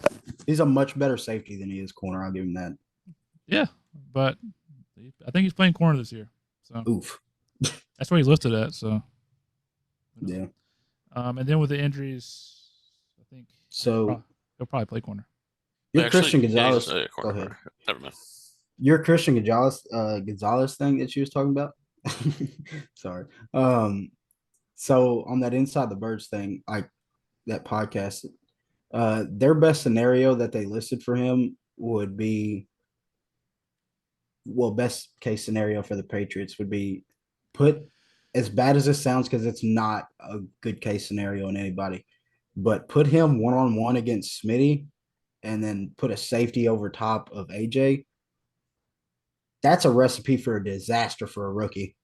[SPEAKER 3] He's a much better safety than he is corner. I'll give him that.
[SPEAKER 2] Yeah, but I think he's playing corner this year. So
[SPEAKER 3] oof,
[SPEAKER 2] that's where he's listed at. So
[SPEAKER 3] yeah.
[SPEAKER 2] And then with the injuries, I think he'll probably play corner.
[SPEAKER 3] Your Christian Gonzalez. Go ahead.
[SPEAKER 4] Never mind.
[SPEAKER 3] Your Christian Gonzalez thing that she was talking about. Sorry. So on that Inside the Birds thing, that podcast, their best scenario that they listed for him would be, best case scenario for the Patriots would be as bad as this sounds, because it's not a good case scenario in anybody, but put him one-on-one against Smitty and then put a safety over top of AJ. That's a recipe for a disaster for a rookie.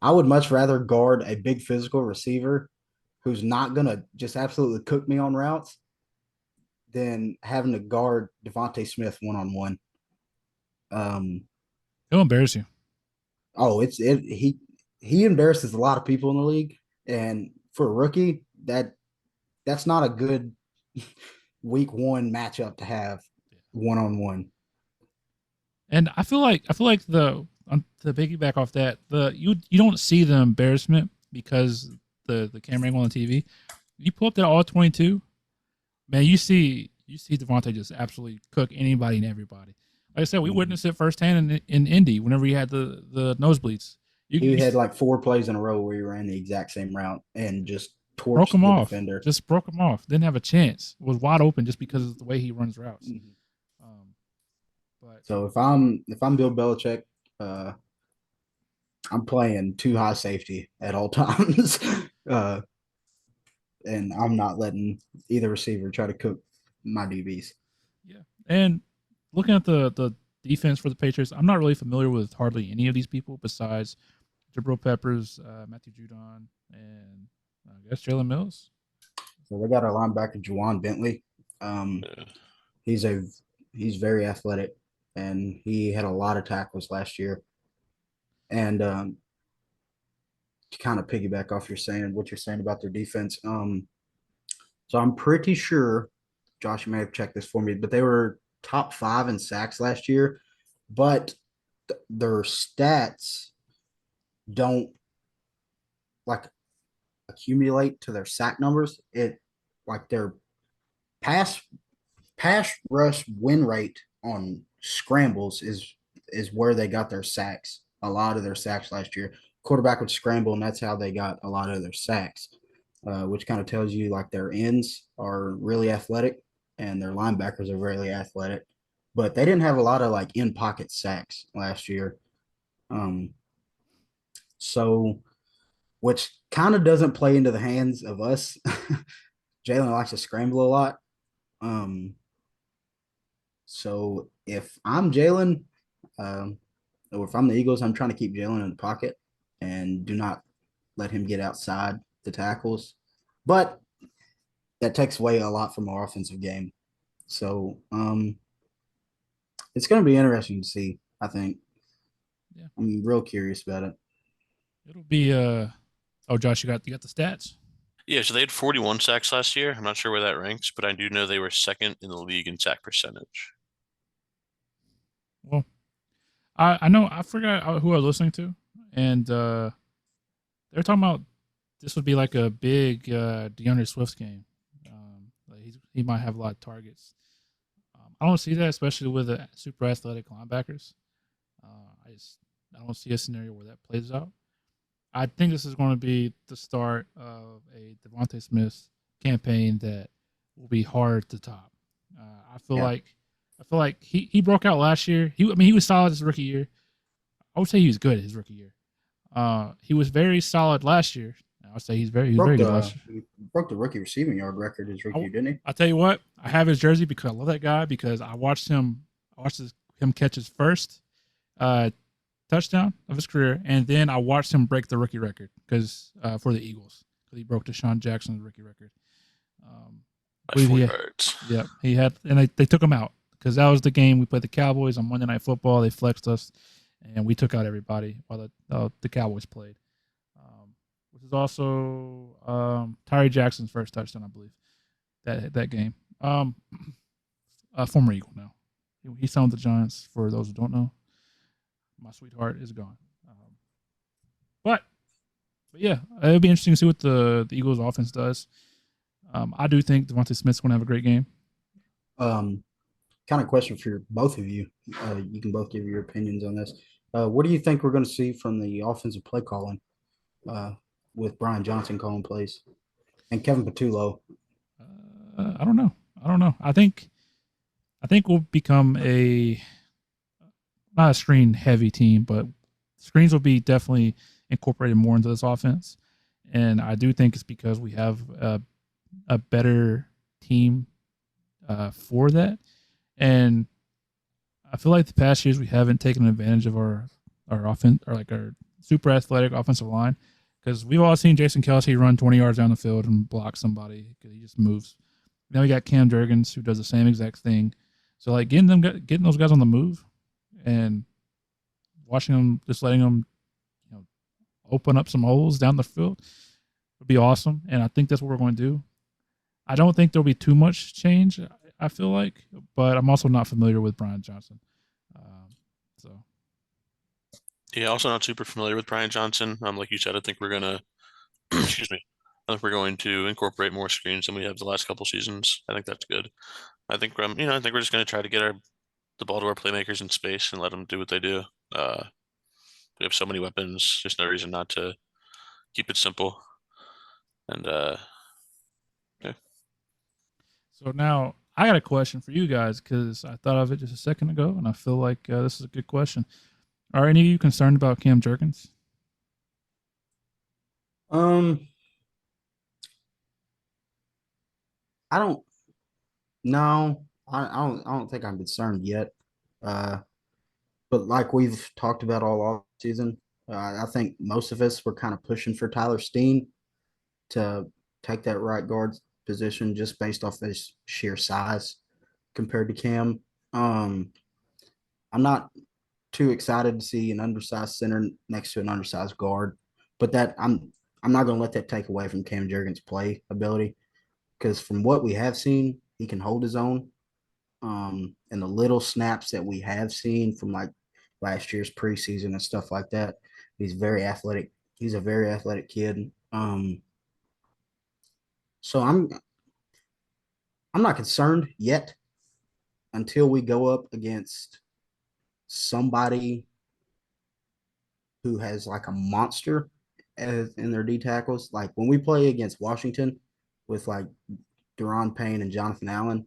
[SPEAKER 3] I would much rather guard a big physical receiver who's not going to just absolutely cook me on routes than having to guard Devontae Smith one-on-one.
[SPEAKER 2] He'll embarrass you.
[SPEAKER 3] Oh, he embarrasses a lot of people in the league, and for a rookie, that's not a good week one matchup to have one-on-one.
[SPEAKER 2] And I feel like to piggyback off that, you don't see the embarrassment because the camera angle on the TV. You pull up that all 22, man. You see Devontae just absolutely cook anybody and everybody. Like I said, we witnessed it firsthand in Indy whenever he had the nosebleeds.
[SPEAKER 3] He had like 4 plays in a row where he ran the exact same route and just torched
[SPEAKER 2] broke him
[SPEAKER 3] the
[SPEAKER 2] off.
[SPEAKER 3] defender.
[SPEAKER 2] Just broke him off. Didn't have a chance. Was wide open just because of the way he runs routes.
[SPEAKER 3] Mm-hmm.
[SPEAKER 2] But
[SPEAKER 3] so if I'm Bill Belichick, I'm playing too high safety at all times, and I'm not letting either receiver try to cook my DBs.
[SPEAKER 2] Yeah, and looking at the defense for the Patriots, I'm not really familiar with hardly any of these people besides Jabril Peppers, Matthew Judon, and I guess Jalen Mills.
[SPEAKER 3] So they got our linebacker Juwan Bentley. He's very athletic, and he had a lot of tackles last year. And to kind of piggyback off what you're saying about their defense, so I'm pretty sure, Josh, you may have checked this for me, but they were top 5 in sacks last year, but their stats don't accumulate to their sack numbers. Their pass rush win rate on scrambles is where they got their sacks. A lot of their sacks last year, quarterback would scramble, and that's how they got a lot of their sacks. Which kind of tells you like their ends are really athletic and their linebackers are really athletic, but they didn't have a lot of like in pocket sacks last year. So which kind of doesn't play into the hands of us. Jalen likes to scramble a lot. Um, so if I'm Jalen, or if I'm the Eagles, I'm trying to keep Jalen in the pocket and do not let him get outside the tackles. But that takes away a lot from our offensive game. So it's going to be interesting to see, I think.
[SPEAKER 2] Yeah.
[SPEAKER 3] I'm real curious about it.
[SPEAKER 2] It'll be oh, Josh, you got the stats?
[SPEAKER 4] Yeah, so they had 41 sacks last year. I'm not sure where that ranks, but I do know they were second in the league in sack percentage.
[SPEAKER 2] Well, I know I forgot who I was listening to, and they were talking about this would be like a big DeAndre Swift game. Like he might have a lot of targets. I don't see that, especially with the super athletic linebackers. I don't see a scenario where that plays out. I think this is going to be the start of a Devontae Smith campaign that will be hard to top. I feel like he broke out last year. He was solid his rookie year. I would say he was good his rookie year. He was very solid last year. I would say he was very good last year.
[SPEAKER 3] He broke the rookie receiving yard record his rookie year, didn't he?
[SPEAKER 2] I'll tell you what, I have his jersey because I love that guy because I watched him catch his first touchdown of his career, and then I watched him break the rookie record because for the Eagles because he broke Deshaun Jackson's rookie record.
[SPEAKER 4] By 4 yards.
[SPEAKER 2] Yeah, he had, and they took him out because that was the game we played the Cowboys on Monday Night Football. They flexed us, and we took out everybody while the Cowboys played. Which is also Tyree Jackson's first touchdown, I believe, that game. Former Eagle now. He signed with the Giants. For those who don't know, my sweetheart is gone. But yeah, it'll be interesting to see what the Eagles' offense does. I do think Devontae Smith's going to have a great game.
[SPEAKER 3] Kind of question for both of you. You can both give your opinions on this. What do you think we're going to see from the offensive play calling with Brian Johnson calling plays and Kevin Patullo?
[SPEAKER 2] I don't know. I think we'll become not a screen heavy team, but screens will be definitely incorporated more into this offense. And I do think it's because we have a better team for that. And I feel like the past years we haven't taken advantage of our offense or like our super athletic offensive line because we've all seen Jason Kelce run 20 yards down the field and block somebody because he just moves. Now we got Cam Jurgens who does the same exact thing. So like getting those guys on the move and watching them, just letting them, open up some holes down the field would be awesome. And I think that's what we're going to do. I don't think there'll be too much change, I feel like, but I'm also not familiar with Brian Johnson.
[SPEAKER 4] Yeah, also not super familiar with Brian Johnson. Like you said, I think we're gonna excuse me. I think we're going to incorporate more screens than we have the last couple seasons. I think that's good. I think I think we're just gonna try to get the ball to our playmakers in space and let them do what they do. We have so many weapons, there's no reason not to keep it simple. And yeah.
[SPEAKER 2] So now I got a question for you guys because I thought of it just a second ago, and I feel like this is a good question. Are any of you concerned about Cam Jurgens?
[SPEAKER 3] I don't. No, I don't think I'm concerned yet. But like we've talked about all off season, I think most of us were kind of pushing for Tyler Steen to take that right guard position just based off his sheer size compared to Cam. I'm not too excited to see an undersized center next to an undersized guard, but that I'm not going to let that take away from Cam Jurgens' play ability because from what we have seen, he can hold his own. And the little snaps that we have seen from like last year's preseason and stuff like that, he's very athletic. He's a very athletic kid. So I'm not concerned yet until we go up against somebody who has like a monster in their D tackles. Like when we play against Washington with like Deron Payne and Jonathan Allen,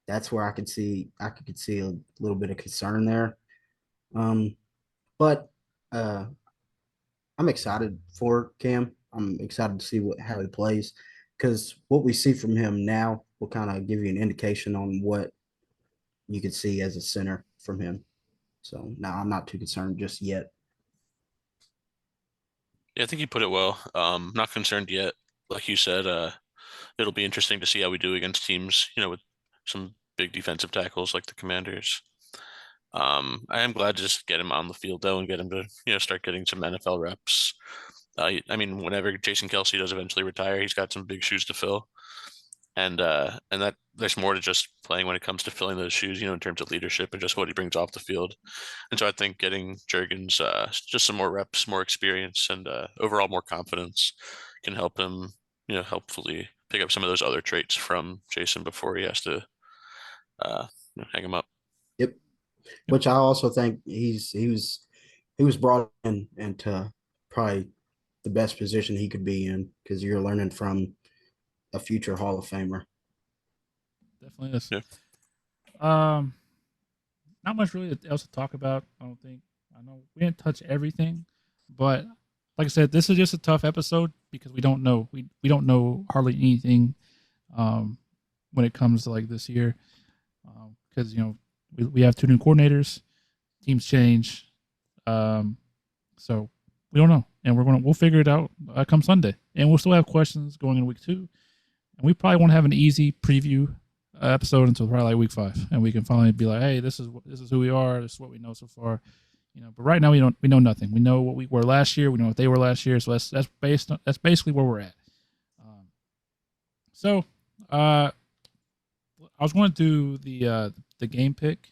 [SPEAKER 3] that's where I could see a little bit of concern there. But I'm excited for Cam. I'm excited to see how he plays because what we see from him now will kind of give you an indication on what you could see as a center from him. So now I'm not too concerned just yet.
[SPEAKER 4] Yeah, I think you put it well. Not concerned yet. Like you said, it'll be interesting to see how we do against teams, with some big defensive tackles like the Commanders. I am glad to just get him on the field though and get him to, start getting some NFL reps. I mean, whenever Jason Kelsey does eventually retire, he's got some big shoes to fill. And that there's more to just playing when it comes to filling those shoes, in terms of leadership and just what he brings off the field. And so I think getting Jurgens just some more reps, more experience, and overall more confidence can help him, helpfully pick up some of those other traits from Jason before he has to hang him up.
[SPEAKER 3] Yep. Which I also think he was brought in into probably the best position he could be in because you're learning from a future Hall of Famer.
[SPEAKER 2] Definitely is.
[SPEAKER 4] Yeah.
[SPEAKER 2] Not much really else to talk about. I don't think. I know we didn't touch everything, but like I said, this is just a tough episode because we don't know. We don't know hardly anything when it comes to like this year because we have 2 new coordinators, teams change, so we don't know, and we'll figure it out come Sunday, and we'll still have questions going in week 2, and we probably won't have an easy preview episode until probably like week 5, and we can finally be like, hey, this is who we are, this is what we know so far, But right now we know nothing. We know what we were last year. We know what they were last year. So that's basically where we're at. I was going to do the game pick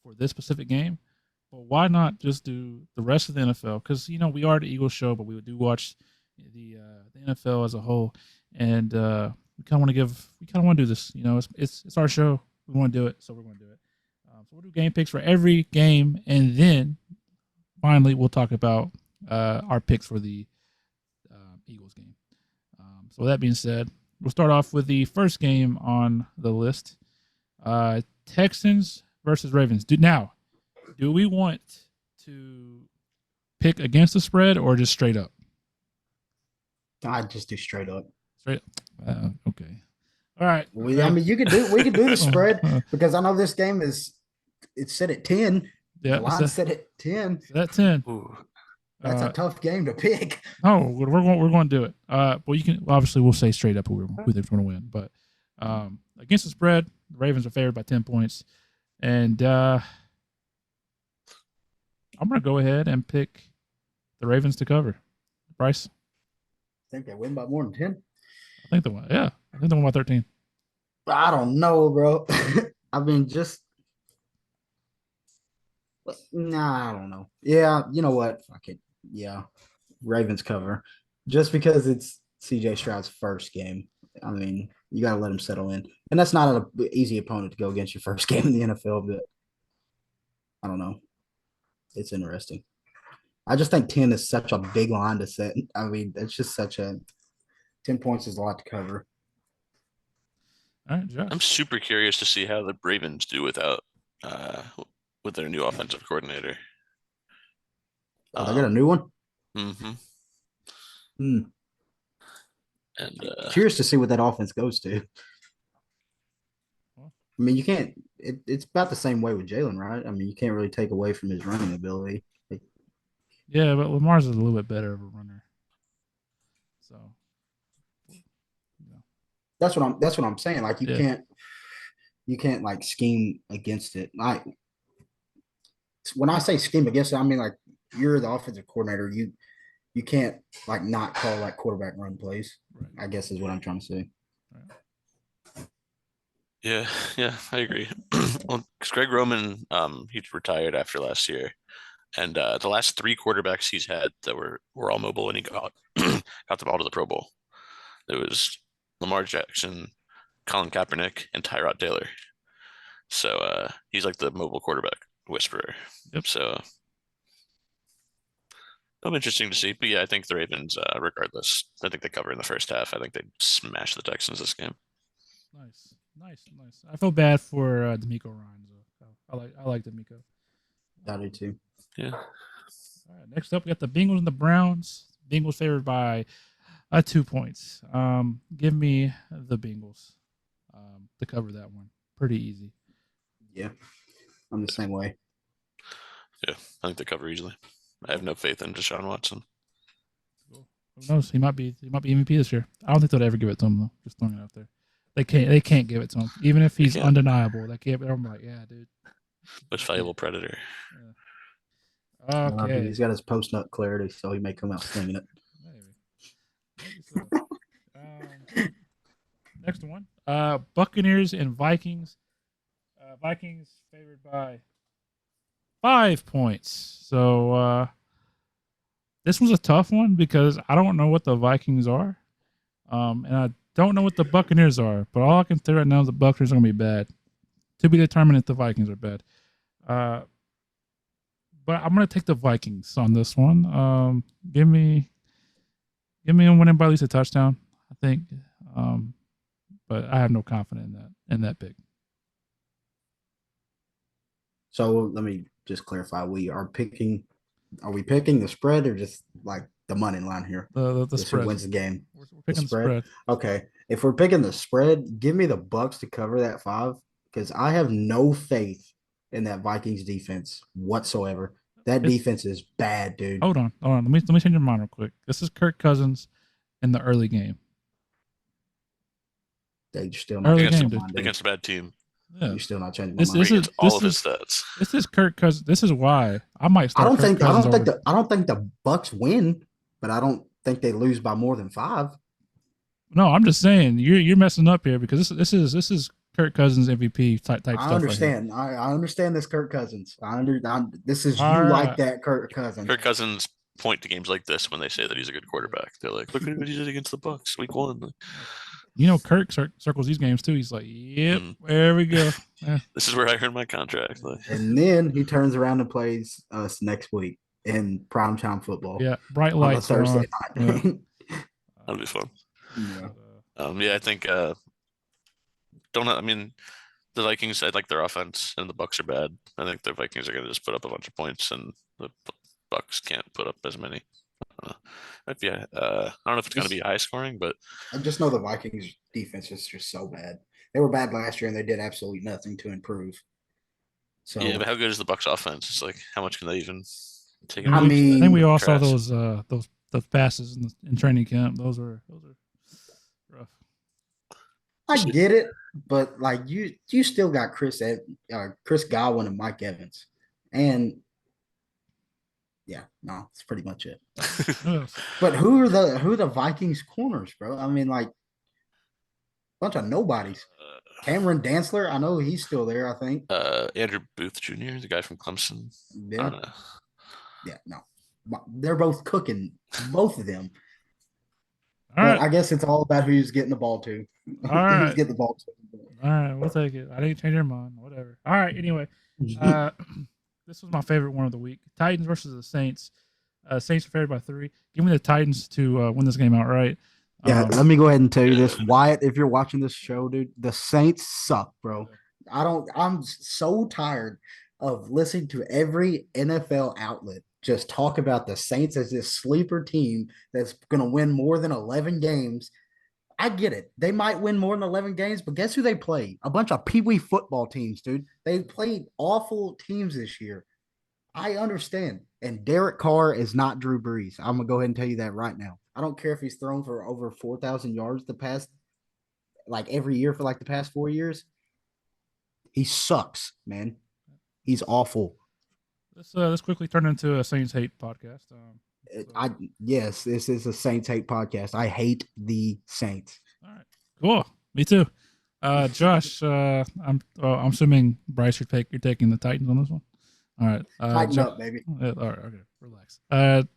[SPEAKER 2] for this specific game, but why not just do the rest of the NFL? Because we are the Eagles show, but we do watch the NFL as a whole, and we kind of want to do this. It's our show. We want to do it, so we're going to do it. So we'll do game picks for every game, and then finally we'll talk about our picks for the Eagles game. So with that being said, we'll start off with the first game on the list. Texans versus Ravens. Do we want to pick against the spread or just straight up?
[SPEAKER 3] I'd just do straight up.
[SPEAKER 2] Straight up. Okay. All right.
[SPEAKER 3] We could do the spread because I know this game it's set at 10.
[SPEAKER 2] Yeah,
[SPEAKER 3] the line's set at 10.
[SPEAKER 2] Set at 10.
[SPEAKER 4] Ooh.
[SPEAKER 3] That's a tough game to pick.
[SPEAKER 2] No, we're going to do it. Well, obviously we'll say straight up who they're going to win, but against the spread, the Ravens are favored by 10 points, and I'm going to go ahead and pick the Ravens to cover. Bryce,
[SPEAKER 3] I think they win by more than 10.
[SPEAKER 2] I think they won. Yeah, I think they won by 13.
[SPEAKER 3] I don't know, bro. I mean, I don't know. Yeah, you know what? Fuck it. Yeah, Ravens cover. Just because it's CJ Stroud's first game. I mean, you got to let him settle in. And that's not an easy opponent to go against your first game in the NFL, but I don't know. It's interesting. I just think 10 is such a big line to set. I mean, it's just 10 points is a lot to cover.
[SPEAKER 2] All right, Josh.
[SPEAKER 4] I'm super curious to see how the Ravens do without with their new offensive coordinator.
[SPEAKER 3] Oh, they got a new one?
[SPEAKER 4] Mm-hmm. And
[SPEAKER 3] curious to see what that offense goes to. I mean, you can't it's about the same way with Jalen, right? I mean, you can't really take away from his running ability.
[SPEAKER 2] Yeah, but Lamar's a little bit better of a runner. So
[SPEAKER 3] that's what I'm saying. Like you can't like scheme against it. Like when I say scheme against it, I mean like you're the offensive coordinator. You can't like not call like quarterback run plays. Right. I guess is what I'm trying to say.
[SPEAKER 2] Right.
[SPEAKER 4] Yeah, I agree. Well, because Greg Roman, he retired after last year, and the last 3 quarterbacks he's had that were all mobile, and he got them all to the Pro Bowl. There was Lamar Jackson, Colin Kaepernick, and Tyrod Taylor. So he's like the mobile quarterback whisperer.
[SPEAKER 2] Yep.
[SPEAKER 4] So it'll be interesting to see. But yeah, I think the Ravens, regardless, I think they cover in the first half. I think they smash the Texans this game.
[SPEAKER 2] Nice. I feel bad for D'Amico Ryan. I like D'Amico.
[SPEAKER 3] I do too.
[SPEAKER 4] Yeah.
[SPEAKER 2] All right, next up, we got the Bengals and the Browns. Bengals favored by 2 points. Give me the Bengals to cover that one. Pretty easy.
[SPEAKER 3] Yeah, I'm the same way.
[SPEAKER 4] Yeah, I think they cover easily. I have no faith in Deshaun Watson.
[SPEAKER 2] Cool. Who knows? He might be MVP this year. I don't think they'll ever give it to him though. Just throwing it out there. They can't give it to him, even if he's undeniable. They can't. I'm like, yeah, dude.
[SPEAKER 4] Most valuable predator.
[SPEAKER 2] Yeah. Okay.
[SPEAKER 3] He's got his post nut clarity, so he may come out slinging it.
[SPEAKER 2] Maybe so. Next one. Buccaneers and Vikings. Vikings favored by 5 points. So this was a tough one because I don't know what the Vikings are. And I don't know what the Buccaneers are. But all I can say right now is the Buccaneers are going to be bad. To be determined if the Vikings are bad. But I'm going to take the Vikings on this one. Give me them winning by at least a touchdown, I think. But I have no confidence in that pick.
[SPEAKER 3] So let me just clarify: Are we picking the spread or just like the money line here?
[SPEAKER 2] The
[SPEAKER 3] Just
[SPEAKER 2] spread.
[SPEAKER 3] who wins the game?
[SPEAKER 2] We're picking the spread.
[SPEAKER 3] Okay, if we're picking the spread, give me the Bucks to cover that 5 because I have no faith in that Vikings defense whatsoever. That defense is bad, dude.
[SPEAKER 2] Hold on. Let me change your mind real quick. This is Kirk Cousins in the early game.
[SPEAKER 3] They still not
[SPEAKER 4] against a bad team.
[SPEAKER 3] Yeah. You're still not changing my mind.
[SPEAKER 4] This is all of his stats.
[SPEAKER 2] This is Kirk Cousins. This is why I might start.
[SPEAKER 3] I don't think the Bucks win, but I don't think they lose by more than 5.
[SPEAKER 2] No, I'm just saying you're messing up here because this is Kirk Cousins MVP type stuff.
[SPEAKER 3] I understand.
[SPEAKER 2] Right
[SPEAKER 3] I understand this Kirk Cousins. This is
[SPEAKER 2] all
[SPEAKER 3] you
[SPEAKER 2] right.
[SPEAKER 3] like that Kirk Cousins.
[SPEAKER 4] Kirk Cousins point to games like this when they say that he's a good quarterback. They're like, look at what he did against the Bucks week 1.
[SPEAKER 2] You know, Kirk circles these games too. He's like, "Yep, there we go." Yeah.
[SPEAKER 4] This is where I earned my contract.
[SPEAKER 3] And then he turns around and plays us next week in primetime football.
[SPEAKER 2] Yeah, bright lights on
[SPEAKER 3] Thursday night.
[SPEAKER 2] Yeah.
[SPEAKER 4] That'll be fun.
[SPEAKER 3] Yeah.
[SPEAKER 4] I think. I mean, the Vikings. I like their offense, and the Bucks are bad. I think the Vikings are going to just put up a bunch of points, and the Bucks can't put up as many. I don't know if it's going to be high scoring, but
[SPEAKER 3] I just know the Vikings defense is just so bad. They were bad last year, and they did absolutely nothing to improve. So
[SPEAKER 4] yeah, but how good is the Bucks offense? It's like how much can they even take?
[SPEAKER 2] I think we all saw those passes in training camp. Those are rough.
[SPEAKER 3] I get it, but like you still got Chris Godwin and Mike Evans, and yeah, no, that's pretty much it. But who are the Vikings corners, bro? I mean, like bunch of nobodies. Cameron Dantzler, I know he's still there. I think.
[SPEAKER 4] Andrew Booth Jr., the guy from Clemson.
[SPEAKER 3] Yeah. Yeah, no, they're both cooking, both of them.
[SPEAKER 2] All right.
[SPEAKER 3] I guess it's all about who's getting the ball to.
[SPEAKER 2] All right.
[SPEAKER 3] Who's getting the ball to.
[SPEAKER 2] All right, we'll take it. I didn't change your mind. Whatever. All right. Anyway, this was my favorite one of the week. Titans versus the Saints. Saints are favored by 3. Give me the Titans to win this game outright.
[SPEAKER 3] Yeah, let me go ahead and tell you this, Wyatt. If you're watching this show, dude, the Saints suck, bro. I'm so tired of listening to every NFL outlet just talk about the Saints as this sleeper team that's going to win more than 11 games. I get it. They might win more than 11 games, but guess who they play? A bunch of peewee football teams, dude. They played awful teams this year. I understand. And Derek Carr is not Drew Brees. I'm going to go ahead and tell you that right now. I don't care if he's thrown for over 4,000 yards every year for the past 4 years. He sucks, man. He's awful.
[SPEAKER 2] Let's quickly turn into a Saints hate podcast.
[SPEAKER 3] Yes, this is a Saints hate podcast. I hate the Saints.
[SPEAKER 2] All right, cool. Me too. Josh, I'm assuming Bryce, you're taking the Titans on this one. All right,
[SPEAKER 3] tighten up, baby.
[SPEAKER 2] All right, okay, relax.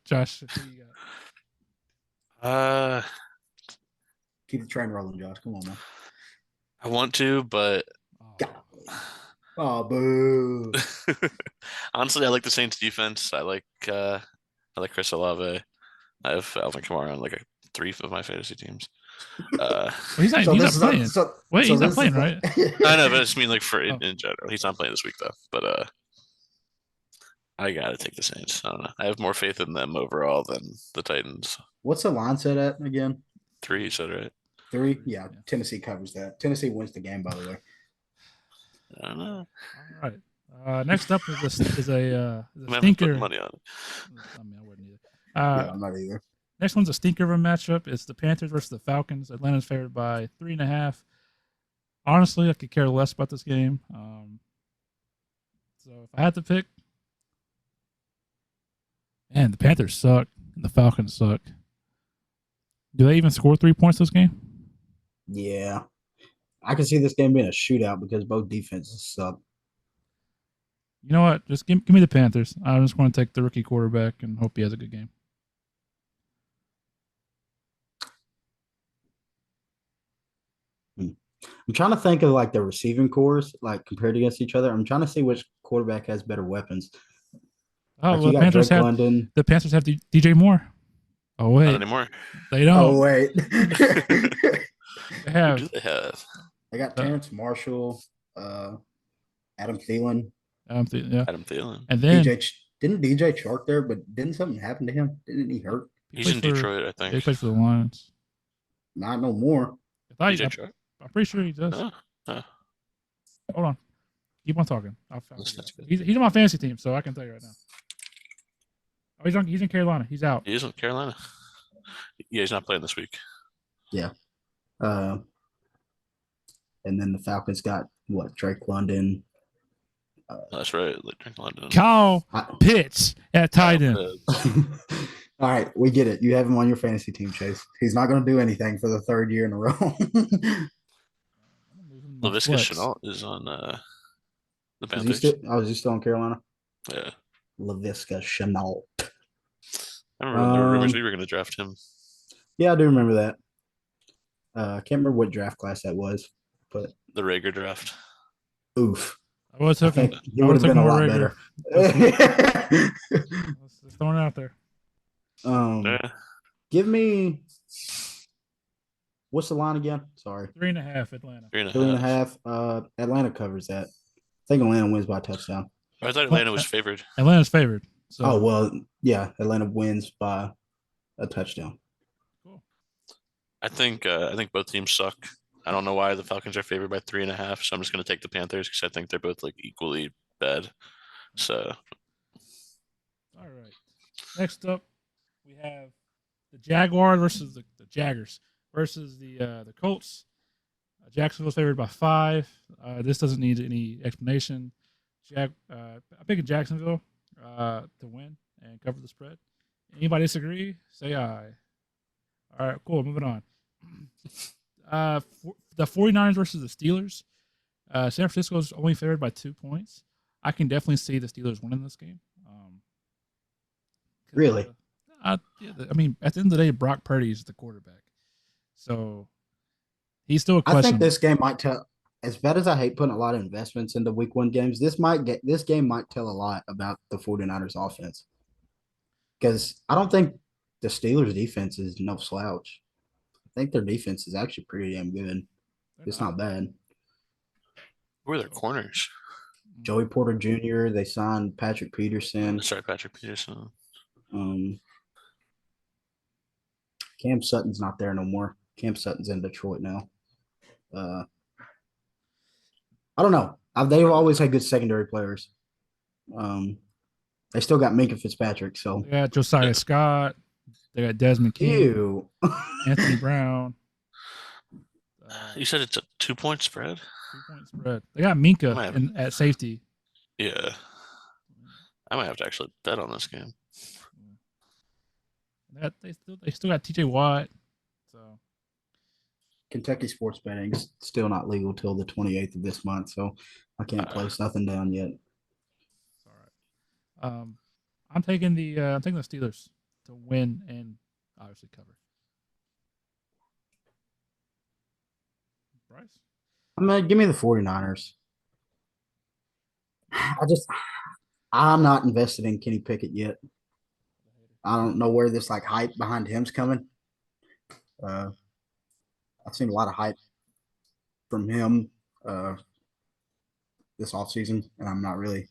[SPEAKER 2] Josh, who you got?
[SPEAKER 3] Keep the train rolling, Josh. Come on, man.
[SPEAKER 4] I want to, but
[SPEAKER 3] Oh, boo.
[SPEAKER 4] Honestly, I like the Saints defense. I like Chris Olave. I have Alvin Kamara on like 3 of my fantasy teams.
[SPEAKER 2] Well, he's not.
[SPEAKER 3] So
[SPEAKER 2] He's
[SPEAKER 3] this
[SPEAKER 2] not
[SPEAKER 3] is
[SPEAKER 2] playing. Wait, he's not
[SPEAKER 3] this is
[SPEAKER 2] playing, right?
[SPEAKER 4] I know, but I just mean like
[SPEAKER 2] Oh.
[SPEAKER 4] in general. He's not playing this week though. But I gotta take the Saints. I don't know. I have more faith in them overall than the Titans.
[SPEAKER 3] What's the line set at again?
[SPEAKER 4] 3, you said, right?
[SPEAKER 3] 3? Yeah, Tennessee covers that. Tennessee wins the game, by the way.
[SPEAKER 4] I don't know.
[SPEAKER 2] All right. Next up is a
[SPEAKER 4] I'm having
[SPEAKER 2] stinker.
[SPEAKER 4] put money on it.
[SPEAKER 2] I mean, I wouldn't either.
[SPEAKER 3] Yeah, I'm not either.
[SPEAKER 2] Next one's a stinker of a matchup. It's the Panthers versus the Falcons. Atlanta's favored by 3.5. Honestly, I could care less about this game. So if I had to pick, man, the Panthers suck and the Falcons suck. Do they even score 3 points this game?
[SPEAKER 3] Yeah. I can see this game being a shootout because both defenses suck.
[SPEAKER 2] You know what? Just give me the Panthers. I just want to take the rookie quarterback and hope he has a good game.
[SPEAKER 3] I'm trying to think of like the receiving cores, like compared against each other. I'm trying to see which quarterback has better weapons.
[SPEAKER 2] Oh,
[SPEAKER 3] Like
[SPEAKER 2] well,
[SPEAKER 3] you got Drake London.
[SPEAKER 2] the Panthers have DJ Moore. Oh wait,
[SPEAKER 4] Not anymore.
[SPEAKER 2] they don't.
[SPEAKER 3] Oh wait,
[SPEAKER 2] They
[SPEAKER 4] Who
[SPEAKER 2] have.
[SPEAKER 4] do they have?
[SPEAKER 3] they got Terrence Marshall, Adam Thielen,
[SPEAKER 2] Yeah,
[SPEAKER 4] Adam Thielen.
[SPEAKER 2] and then
[SPEAKER 3] Didn't DJ Chark there, but didn't something happen to him? Didn't he hurt?
[SPEAKER 4] He's in
[SPEAKER 2] plays
[SPEAKER 4] Detroit, I
[SPEAKER 2] He
[SPEAKER 4] think.
[SPEAKER 2] plays for the Lions.
[SPEAKER 3] Not no more.
[SPEAKER 4] DJ Chark?
[SPEAKER 2] I'm pretty sure he does.
[SPEAKER 4] Oh.
[SPEAKER 2] Hold on. Keep on talking.
[SPEAKER 4] That's good.
[SPEAKER 2] He's on my fantasy team, so I can tell you right now. Oh, he's in Carolina. He's out.
[SPEAKER 4] He is in Carolina. Yeah, he's not playing this week.
[SPEAKER 3] Yeah. And then the Falcons got what? Drake London.
[SPEAKER 4] That's right. Drink London.
[SPEAKER 2] Kyle Pitts at tight end.
[SPEAKER 3] All right, we get it. You have him on your fantasy team, Chase. He's not going to do anything for the 3rd year in a row.
[SPEAKER 4] LaVisca Chenault is on the Panthers.
[SPEAKER 3] Is he still in Carolina?
[SPEAKER 4] Yeah.
[SPEAKER 3] LaVisca Chenault.
[SPEAKER 4] I remember there were rumors we were going to draft him.
[SPEAKER 3] Yeah, I do remember that. I can't remember what draft class that was, but
[SPEAKER 4] The Rager draft.
[SPEAKER 3] oof.
[SPEAKER 2] I would have taken.
[SPEAKER 3] He would have been a lot better.
[SPEAKER 2] Let's throw it out there.
[SPEAKER 4] Yeah.
[SPEAKER 3] Give me. What's the line again? Sorry.
[SPEAKER 2] 3.5 Atlanta.
[SPEAKER 3] 3.5. Atlanta covers that. I think Atlanta wins by a touchdown.
[SPEAKER 4] I thought Atlanta was favored.
[SPEAKER 2] Atlanta's favored. So.
[SPEAKER 3] Oh well, yeah. Atlanta wins by a touchdown.
[SPEAKER 2] Cool.
[SPEAKER 4] I think both teams suck. I don't know why the Falcons are favored by 3.5, so I'm just going to take the Panthers because I think they're both like equally bad. So.
[SPEAKER 2] All right. Next up, we have the Jaguars versus the Jaggers versus the Colts. Jacksonville's favored by 5. This doesn't need any explanation. I'm picking Jacksonville to win and cover the spread. Anybody disagree? Say aye. All right, cool. Moving on. The 49ers versus the Steelers. San Francisco is only favored by 2 points. I can definitely see the Steelers winning this game.
[SPEAKER 3] Really?
[SPEAKER 2] I mean, at the end of the day, Brock Purdy is the quarterback. So he's still a question.
[SPEAKER 3] I think this game might tell. As bad as I hate putting a lot of investments into week 1 games, this game might tell a lot about the 49ers offense. Because I don't think the Steelers defense is no slouch. I think their defense is actually pretty damn good. It's not bad.
[SPEAKER 4] Who are their corners?
[SPEAKER 3] Joey Porter Jr. They signed Patrick Peterson.
[SPEAKER 4] Sorry, Patrick Peterson.
[SPEAKER 3] Cam Sutton's not there no more. Cam Sutton's in Detroit now. I don't know. They've always had good secondary players. They still got Minkah Fitzpatrick. So
[SPEAKER 2] they got Josiah Scott. They got Desmond King.
[SPEAKER 3] Ew.
[SPEAKER 2] Anthony Brown.
[SPEAKER 4] You said it's a 2-point spread?
[SPEAKER 2] 2-point spread. They got Minkah at safety.
[SPEAKER 4] Yeah. I might have to actually bet on this game.
[SPEAKER 2] They still got TJ Watt. So
[SPEAKER 3] Kentucky sports betting is still not legal till the 28th of this month, so I can't place nothing down yet.
[SPEAKER 2] All right. I'm taking the Steelers to win and obviously cover. Bryce?
[SPEAKER 3] Give me the 49ers. I'm not invested in Kenny Pickett yet. I don't know where this like hype behind him's coming. I've seen a lot of hype from him this offseason, and I'm not really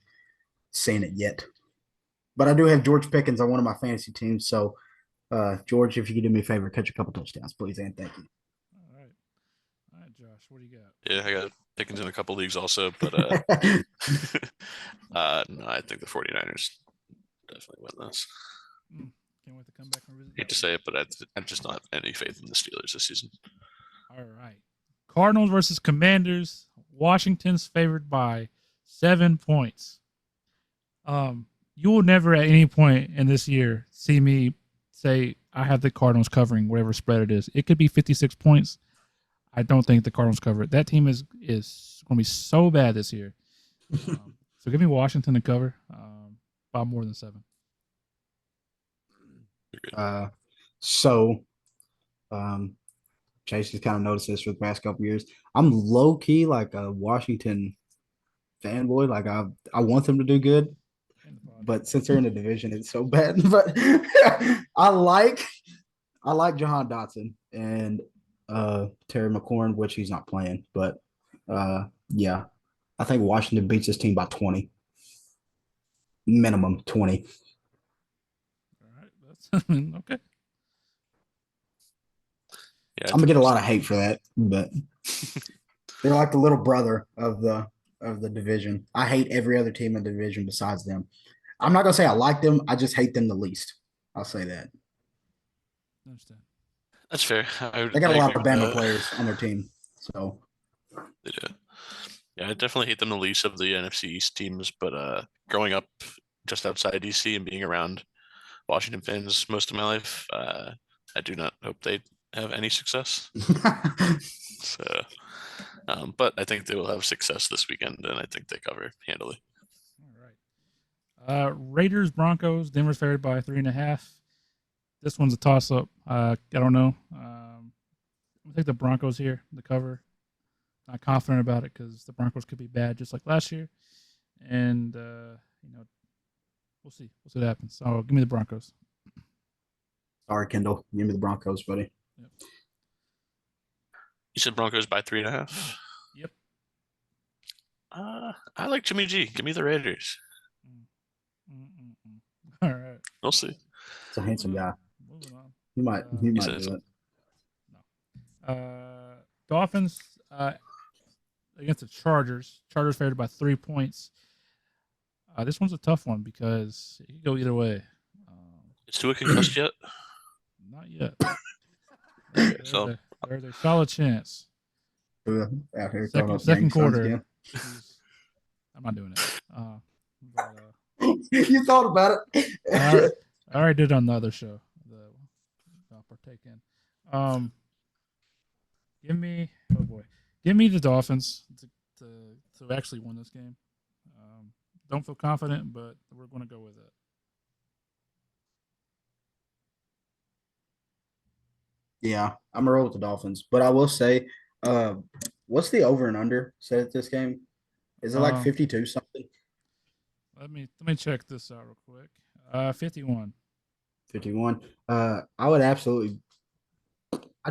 [SPEAKER 3] seeing it yet. But I do have George Pickens on one of my fantasy teams. So, George, if you could do me a favor, catch a couple touchdowns, please, and thank you.
[SPEAKER 2] All right, Josh, what do you got?
[SPEAKER 4] Yeah, I got Pickens in a couple leagues also, but no, I think the 49ers definitely win this.
[SPEAKER 2] Can't wait to come back and visit.
[SPEAKER 4] Hate to say it, but I'm just not any faith in the Steelers this season.
[SPEAKER 2] All right. Cardinals versus Commanders. Washington's favored by 7 points. You will never at any point in this year see me say I have the Cardinals covering whatever spread it is. It could be 56 points. I don't think the Cardinals cover it. That team is going to be so bad this year. So give me Washington to cover by more than 7.
[SPEAKER 3] Chase has kind of noticed this for the past couple years. I'm low key like a Washington fanboy. Like I want them to do good, but since they're in the division, it's so bad. But I like Jahan Dotson and Terry McLaurin, which he's not playing. But yeah, I think Washington beats this team by 20, minimum 20.
[SPEAKER 2] All right, that's okay.
[SPEAKER 4] Yeah,
[SPEAKER 3] I'm gonna get a lot of hate for that, but they're like the little brother of the division. I hate every other team in the division besides them. I'm not gonna say I like them. I just hate them the least. I'll say that.
[SPEAKER 2] I understand.
[SPEAKER 4] That's fair.
[SPEAKER 3] They got a lot of Bama players on their team, so
[SPEAKER 4] they do. Yeah, I definitely hate them the least of the NFC East teams. But growing up just outside DC and being around Washington fans most of my life, I do not hope they have any success. So, but I think they will have success this weekend, and I think they cover handily.
[SPEAKER 2] All right. Raiders, Broncos. Denver's favored by 3.5. This one's a toss-up. I don't know. I'm gonna take the Broncos here, the cover. Not confident about it because the Broncos could be bad, just like last year. And we'll see. We'll see what happens. So give me the Broncos.
[SPEAKER 3] Sorry, Kendall. Give me the Broncos, buddy.
[SPEAKER 2] Yep.
[SPEAKER 4] You said Broncos by 3.5?
[SPEAKER 2] Yep.
[SPEAKER 4] I like Jimmy G. Give me the Raiders.
[SPEAKER 2] All right.
[SPEAKER 4] We'll see.
[SPEAKER 3] It's a handsome guy.
[SPEAKER 2] Moving on.
[SPEAKER 3] He might do it.
[SPEAKER 2] No. Dolphins against the Chargers. Chargers favored by 3 points. This one's a tough one because it could go either way.
[SPEAKER 4] Is Tua concussed yet?
[SPEAKER 2] Not yet.
[SPEAKER 4] So
[SPEAKER 2] there's a solid chance.
[SPEAKER 3] Out here
[SPEAKER 2] Second quarter. I'm not doing it.
[SPEAKER 3] You thought about it.
[SPEAKER 2] I already did it on the other show. I'll partake in. Give me the Dolphins to actually win this game. Don't feel confident, but we're going to go with it.
[SPEAKER 3] Yeah, I'm gonna roll with the Dolphins, but I will say, what's the over and under set at this game? Is it like 52 something?
[SPEAKER 2] Let me check this out real quick. 51.
[SPEAKER 3] 51. I'd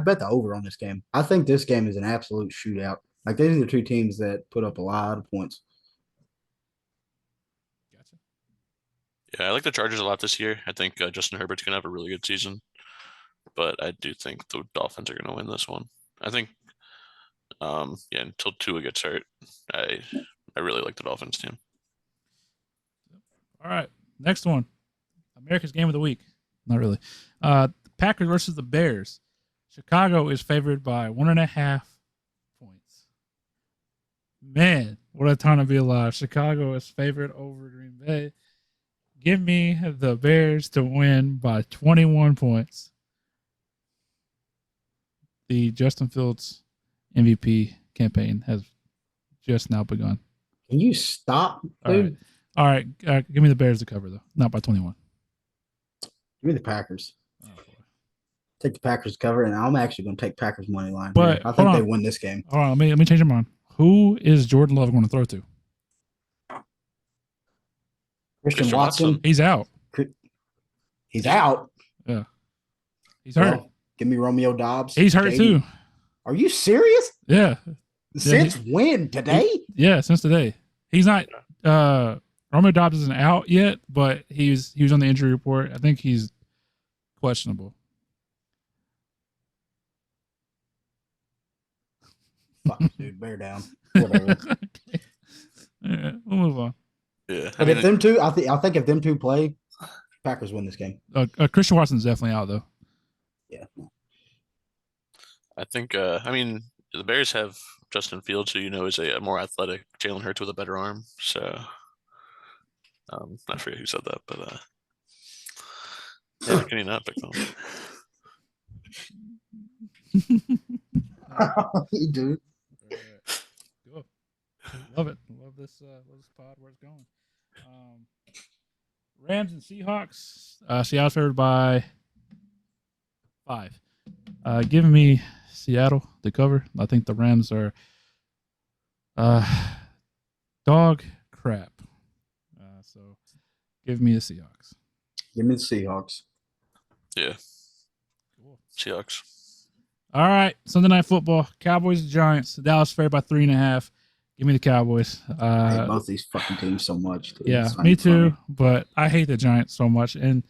[SPEAKER 3] bet the over on this game. I think this game is an absolute shootout. Like these are the two teams that put up a lot of points.
[SPEAKER 2] Gotcha.
[SPEAKER 4] Yeah, I like the Chargers a lot this year. I think Justin Herbert's gonna have a really good season. But I do think the Dolphins are going to win this one. I think, until Tua gets hurt, I really like the Dolphins team.
[SPEAKER 2] All right, next one, America's Game of the Week. Not really. Packers versus the Bears. Chicago is favored by 1.5 points. Man, what a time to be alive! Chicago is favored over Green Bay. Give me the Bears to win by 21 points. The Justin Fields MVP campaign has just now begun.
[SPEAKER 3] Can you stop, dude?
[SPEAKER 2] All right. Give me the Bears to cover, though. Not by 21.
[SPEAKER 3] Give me the Packers.
[SPEAKER 2] Oh, boy.
[SPEAKER 3] Take the Packers to cover, and I'm actually going to take Packers money line.
[SPEAKER 2] But
[SPEAKER 3] I think they win this game.
[SPEAKER 2] All right, let me change your mind. Who is Jordan Love going to throw to?
[SPEAKER 3] Christian Watson.
[SPEAKER 2] He's out.
[SPEAKER 3] He's out.
[SPEAKER 2] Yeah. He's hurt.
[SPEAKER 3] Well, give me Romeo Dobbs.
[SPEAKER 2] He's hurt too.
[SPEAKER 3] Are you serious?
[SPEAKER 2] Yeah.
[SPEAKER 3] Since when? Today?
[SPEAKER 2] Since today. He's not Romeo Dobbs isn't out yet, but he was on the injury report. I think he's questionable.
[SPEAKER 3] Fuck, dude, bear down. Whatever.
[SPEAKER 2] Okay. Yeah, we'll move on.
[SPEAKER 4] Yeah.
[SPEAKER 3] But if them two, I think if them two play, Packers win this game.
[SPEAKER 2] Christian Watson's definitely out though.
[SPEAKER 3] Yeah.
[SPEAKER 4] I think, the Bears have Justin Fields, who is a more athletic Jalen Hurts with a better arm. So, I forget who said that, but can you not pick them?
[SPEAKER 3] Dude.
[SPEAKER 2] Cool. Love it. Love this pod where it's going. Rams and Seahawks. Seattle's favored by 5. Giving me Seattle to cover. I think the Rams are dog crap. So give me the Seahawks.
[SPEAKER 3] Give me the Seahawks.
[SPEAKER 4] Yeah.
[SPEAKER 2] Cool.
[SPEAKER 4] Seahawks.
[SPEAKER 2] All right. Sunday Night Football. Cowboys and Giants. Dallas favored by 3.5. Give me the Cowboys.
[SPEAKER 3] I hate both these fucking teams so much. Dude.
[SPEAKER 2] Yeah, me too. Funny. But I hate the Giants so much. And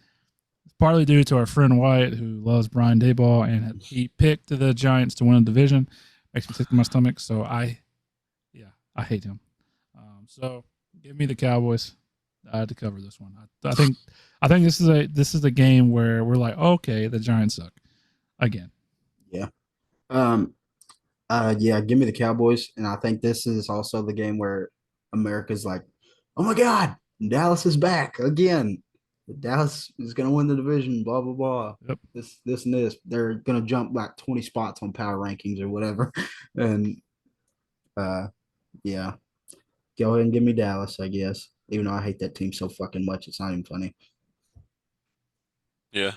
[SPEAKER 2] it's partly due to our friend Wyatt, who loves Brian Daboll, and he picked the Giants to win a division. Makes me sick to my stomach. So I hate him. So give me the Cowboys to cover this one. I think this is a game where we're like, okay, the Giants suck again.
[SPEAKER 3] Yeah. Give me the Cowboys. And I think this is also the game where America's like, oh my God, Dallas is back again. Dallas is going to win the division, blah, blah, blah.
[SPEAKER 2] Yep.
[SPEAKER 3] This and this. They're going to jump like 20 spots on power rankings or whatever. And, go ahead and give me Dallas, I guess. Even though I hate that team so fucking much, it's not even funny.
[SPEAKER 4] Yeah.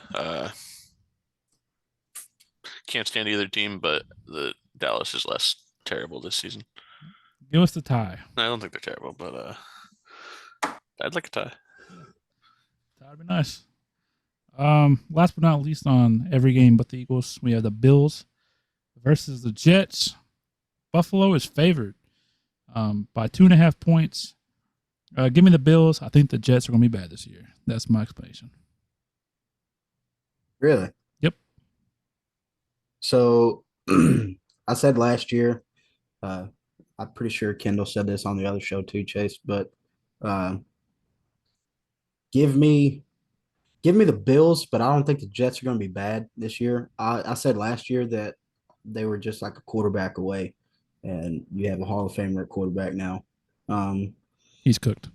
[SPEAKER 4] Can't stand either team, but the Dallas is less terrible this season.
[SPEAKER 2] Give us the tie.
[SPEAKER 4] I don't think they're terrible, but I'd like a tie.
[SPEAKER 2] That'd be nice. Last but not least, on every game but the Eagles, we have the Bills versus the Jets. Buffalo is favored by 2.5 points. Give me the Bills. I think the Jets are going to be bad this year. That's my explanation.
[SPEAKER 3] Really?
[SPEAKER 2] Yep.
[SPEAKER 3] So I said last year, I'm pretty sure Kendall said this on the other show too, Chase, but give me the Bills, but I don't think the Jets are going to be bad this year. I said last year that they were just like a quarterback away, and you have a Hall of Famer at quarterback now.
[SPEAKER 2] He's cooked.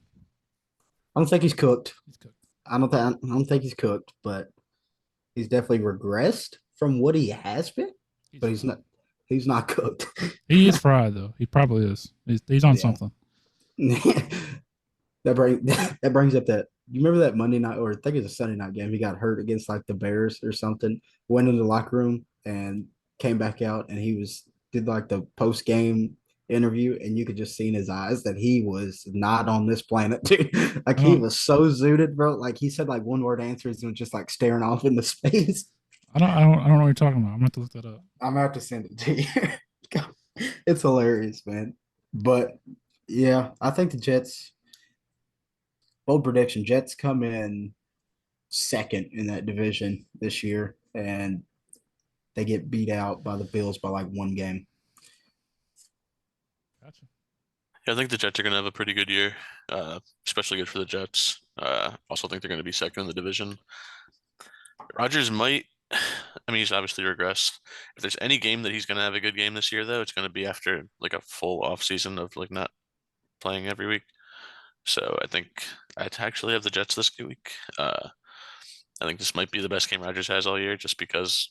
[SPEAKER 3] I don't think he's cooked.
[SPEAKER 2] He's cooked.
[SPEAKER 3] I don't think he's cooked, but he's definitely regressed from what he has been. But he's not cooked.
[SPEAKER 2] He is fried though. He probably is. He's on something.
[SPEAKER 3] That brings up that you remember that Monday night, or I think it was a Sunday night game. He got hurt against like the Bears or something. Went into the locker room and came back out, and did like the post game interview, and you could just see in his eyes that he was not on this planet, dude. Like he was so zooted, bro. Like he said like one word answers and was just like staring off into space.
[SPEAKER 2] I don't know what you're talking about. I'm gonna have to look that up.
[SPEAKER 3] I'm gonna have to send it to you. It's hilarious, man. But yeah, I think the Jets. Bold prediction: Jets come in second in that division this year, and they get beat out by the Bills by like one game.
[SPEAKER 2] Gotcha.
[SPEAKER 4] Yeah, I think the Jets are going to have a pretty good year, especially good for the Jets. Also think they're going to be second in the division. Rodgers might. He's obviously regressed. If there's any game that he's going to have a good game this year, though, it's going to be after like a full off season of like not playing every week. So I think I'd actually have the Jets this week. I think this might be the best game Rodgers has all year, just because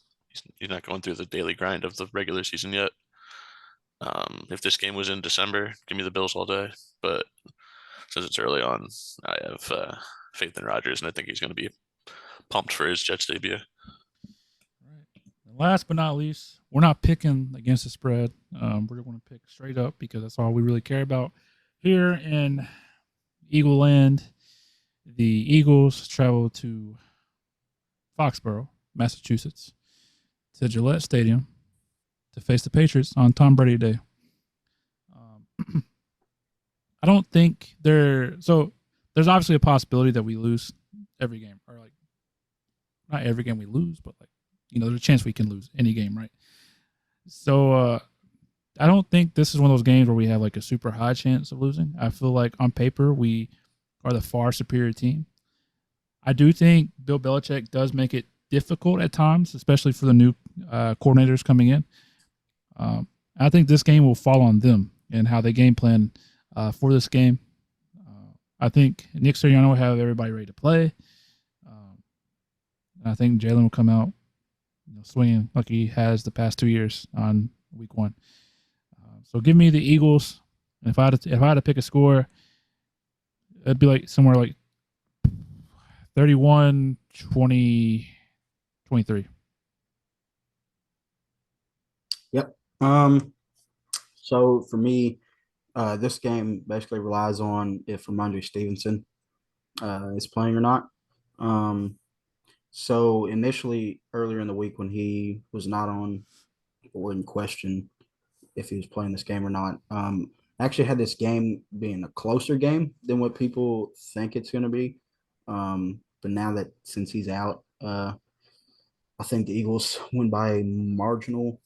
[SPEAKER 4] he's not going through the daily grind of the regular season yet. If this game was in December, give me the Bills all day. But since it's early on, I have faith in Rodgers, and I think he's going to be pumped for his Jets debut.
[SPEAKER 2] Last but not least, we're not picking against the spread. We're going to pick straight up because that's all we really care about here in Eagle Land. the Eagles travel to Foxborough, Massachusetts, to Gillette Stadium to face the Patriots on Tom Brady Day. I don't think there's obviously a possibility that we lose every game, or like not every game we lose, but like, there's a chance we can lose any game, right? So I don't think this is one of those games where we have like a super high chance of losing. I feel like on paper we are the far superior team. I do think Bill Belichick does make it difficult at times, especially for the new coordinators coming in. I think this game will fall on them and how they game plan for this game. I think Nick Sirianni will have everybody ready to play. I think Jalen will come out swinging like he has the past 2 years on week 1. So give me the Eagles. And if I had to pick a score, it'd be like somewhere like 31-20, 23.
[SPEAKER 3] Yep. So for me, this game basically relies on if Ramondre Stevenson is playing or not. So initially, earlier in the week when he was not on or in question if he was playing this game or not, I actually had this game being a closer game than what people think it's going to be. But now that since he's out, I think the Eagles win by a marginal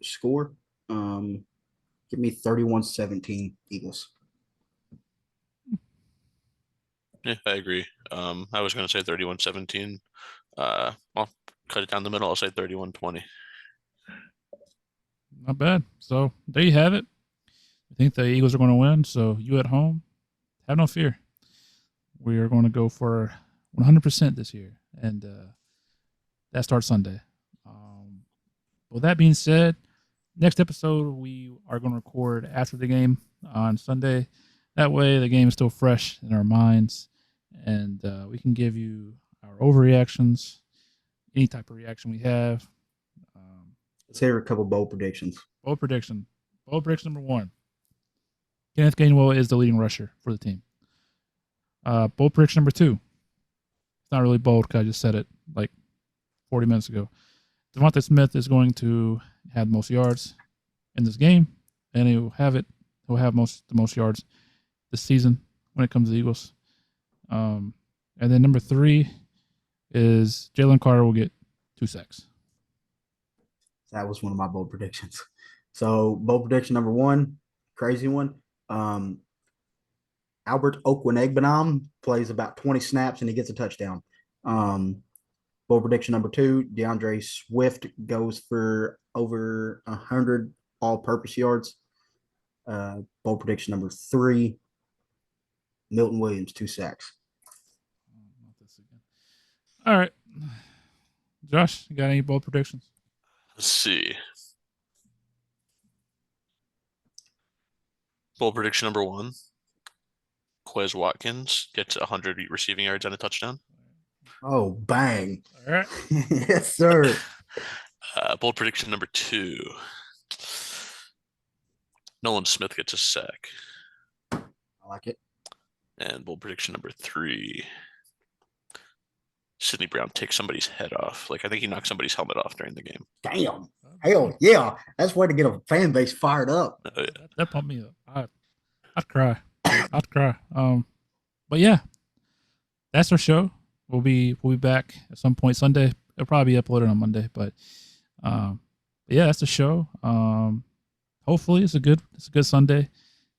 [SPEAKER 3] score. Give me 31-17 Eagles.
[SPEAKER 4] Yeah, I agree. I was going to say 31-17. I'll cut it down the middle. I'll say 31-20.
[SPEAKER 2] Not bad. So there you have it. I think the Eagles are going to win. So you at home, have no fear. We are going to go for 100% this year. And that starts Sunday. With that being said, next episode we are going to record after the game on Sunday. That way the game is still fresh in our minds. And we can give you our overreactions, any type of reaction we have.
[SPEAKER 3] Let's hear a couple bold predictions.
[SPEAKER 2] Bold prediction. Bold prediction number 1. Kenneth Gainwell is the leading rusher for the team. Bold prediction number 2. It's not really bold because I just said it like 40 minutes ago. Devontae Smith is going to have the most yards in this game, and he'll have the most yards this season when it comes to the Eagles. And then number 3 is Jalen Carter will get 2 sacks.
[SPEAKER 3] That was one of my bold predictions. So bold prediction number 1, crazy one. Albert Okwuegbunam plays about 20 snaps and he gets a touchdown. Bold prediction number 2, DeAndre Swift goes for over 100 all-purpose yards. Bold prediction number 3, Milton Williams, 2 sacks.
[SPEAKER 2] All right. Josh, you got any bold predictions?
[SPEAKER 4] Let's see. Bold prediction number 1. Quez Watkins gets 100 receiving yards and a touchdown.
[SPEAKER 3] Oh, bang.
[SPEAKER 2] All right.
[SPEAKER 3] Yes, sir.
[SPEAKER 4] Bold prediction number 2. Nolan Smith gets a sack.
[SPEAKER 3] I like it.
[SPEAKER 4] And bold prediction number 3. Sidney Brown takes somebody's head off. Like, I think he knocked somebody's helmet off during the game.
[SPEAKER 3] Damn. Hell yeah. That's way to get a fan base fired up.
[SPEAKER 4] Oh, yeah.
[SPEAKER 2] That pumped me up. I'd cry. I'd cry. But yeah, that's our show. We'll be back at some point Sunday. It'll probably be uploaded on Monday, but yeah, that's the show. Hopefully it's a good Sunday,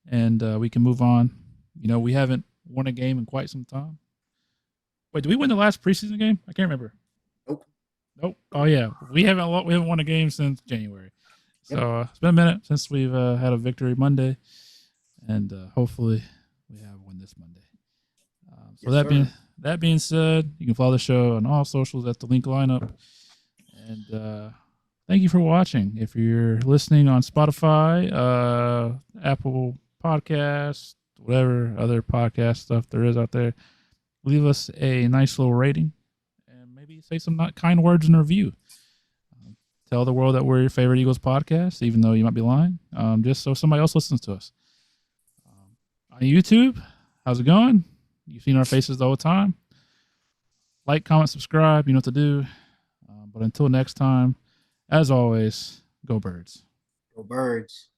[SPEAKER 2] and we can move on. We haven't won a game in quite some time. Wait, did we win the last preseason game? I can't remember. Nope. Oh yeah, we haven't won a game since January. So it's been a minute since we've had a victory Monday, and hopefully we have one this Monday. So that being said, you can follow the show on all socials at the Linc Lineup, and thank you for watching. If you're listening on Spotify, Apple Podcasts, whatever other podcast stuff there is out there, leave us a nice little rating and maybe say some not kind words in a review. Tell the world that we're your favorite Eagles podcast, even though you might be lying, just so somebody else listens to us. On YouTube, how's it going? You've seen our faces the whole time. Like, comment, subscribe. You know what to do. But until next time, as always, go Birds.
[SPEAKER 3] Go Birds.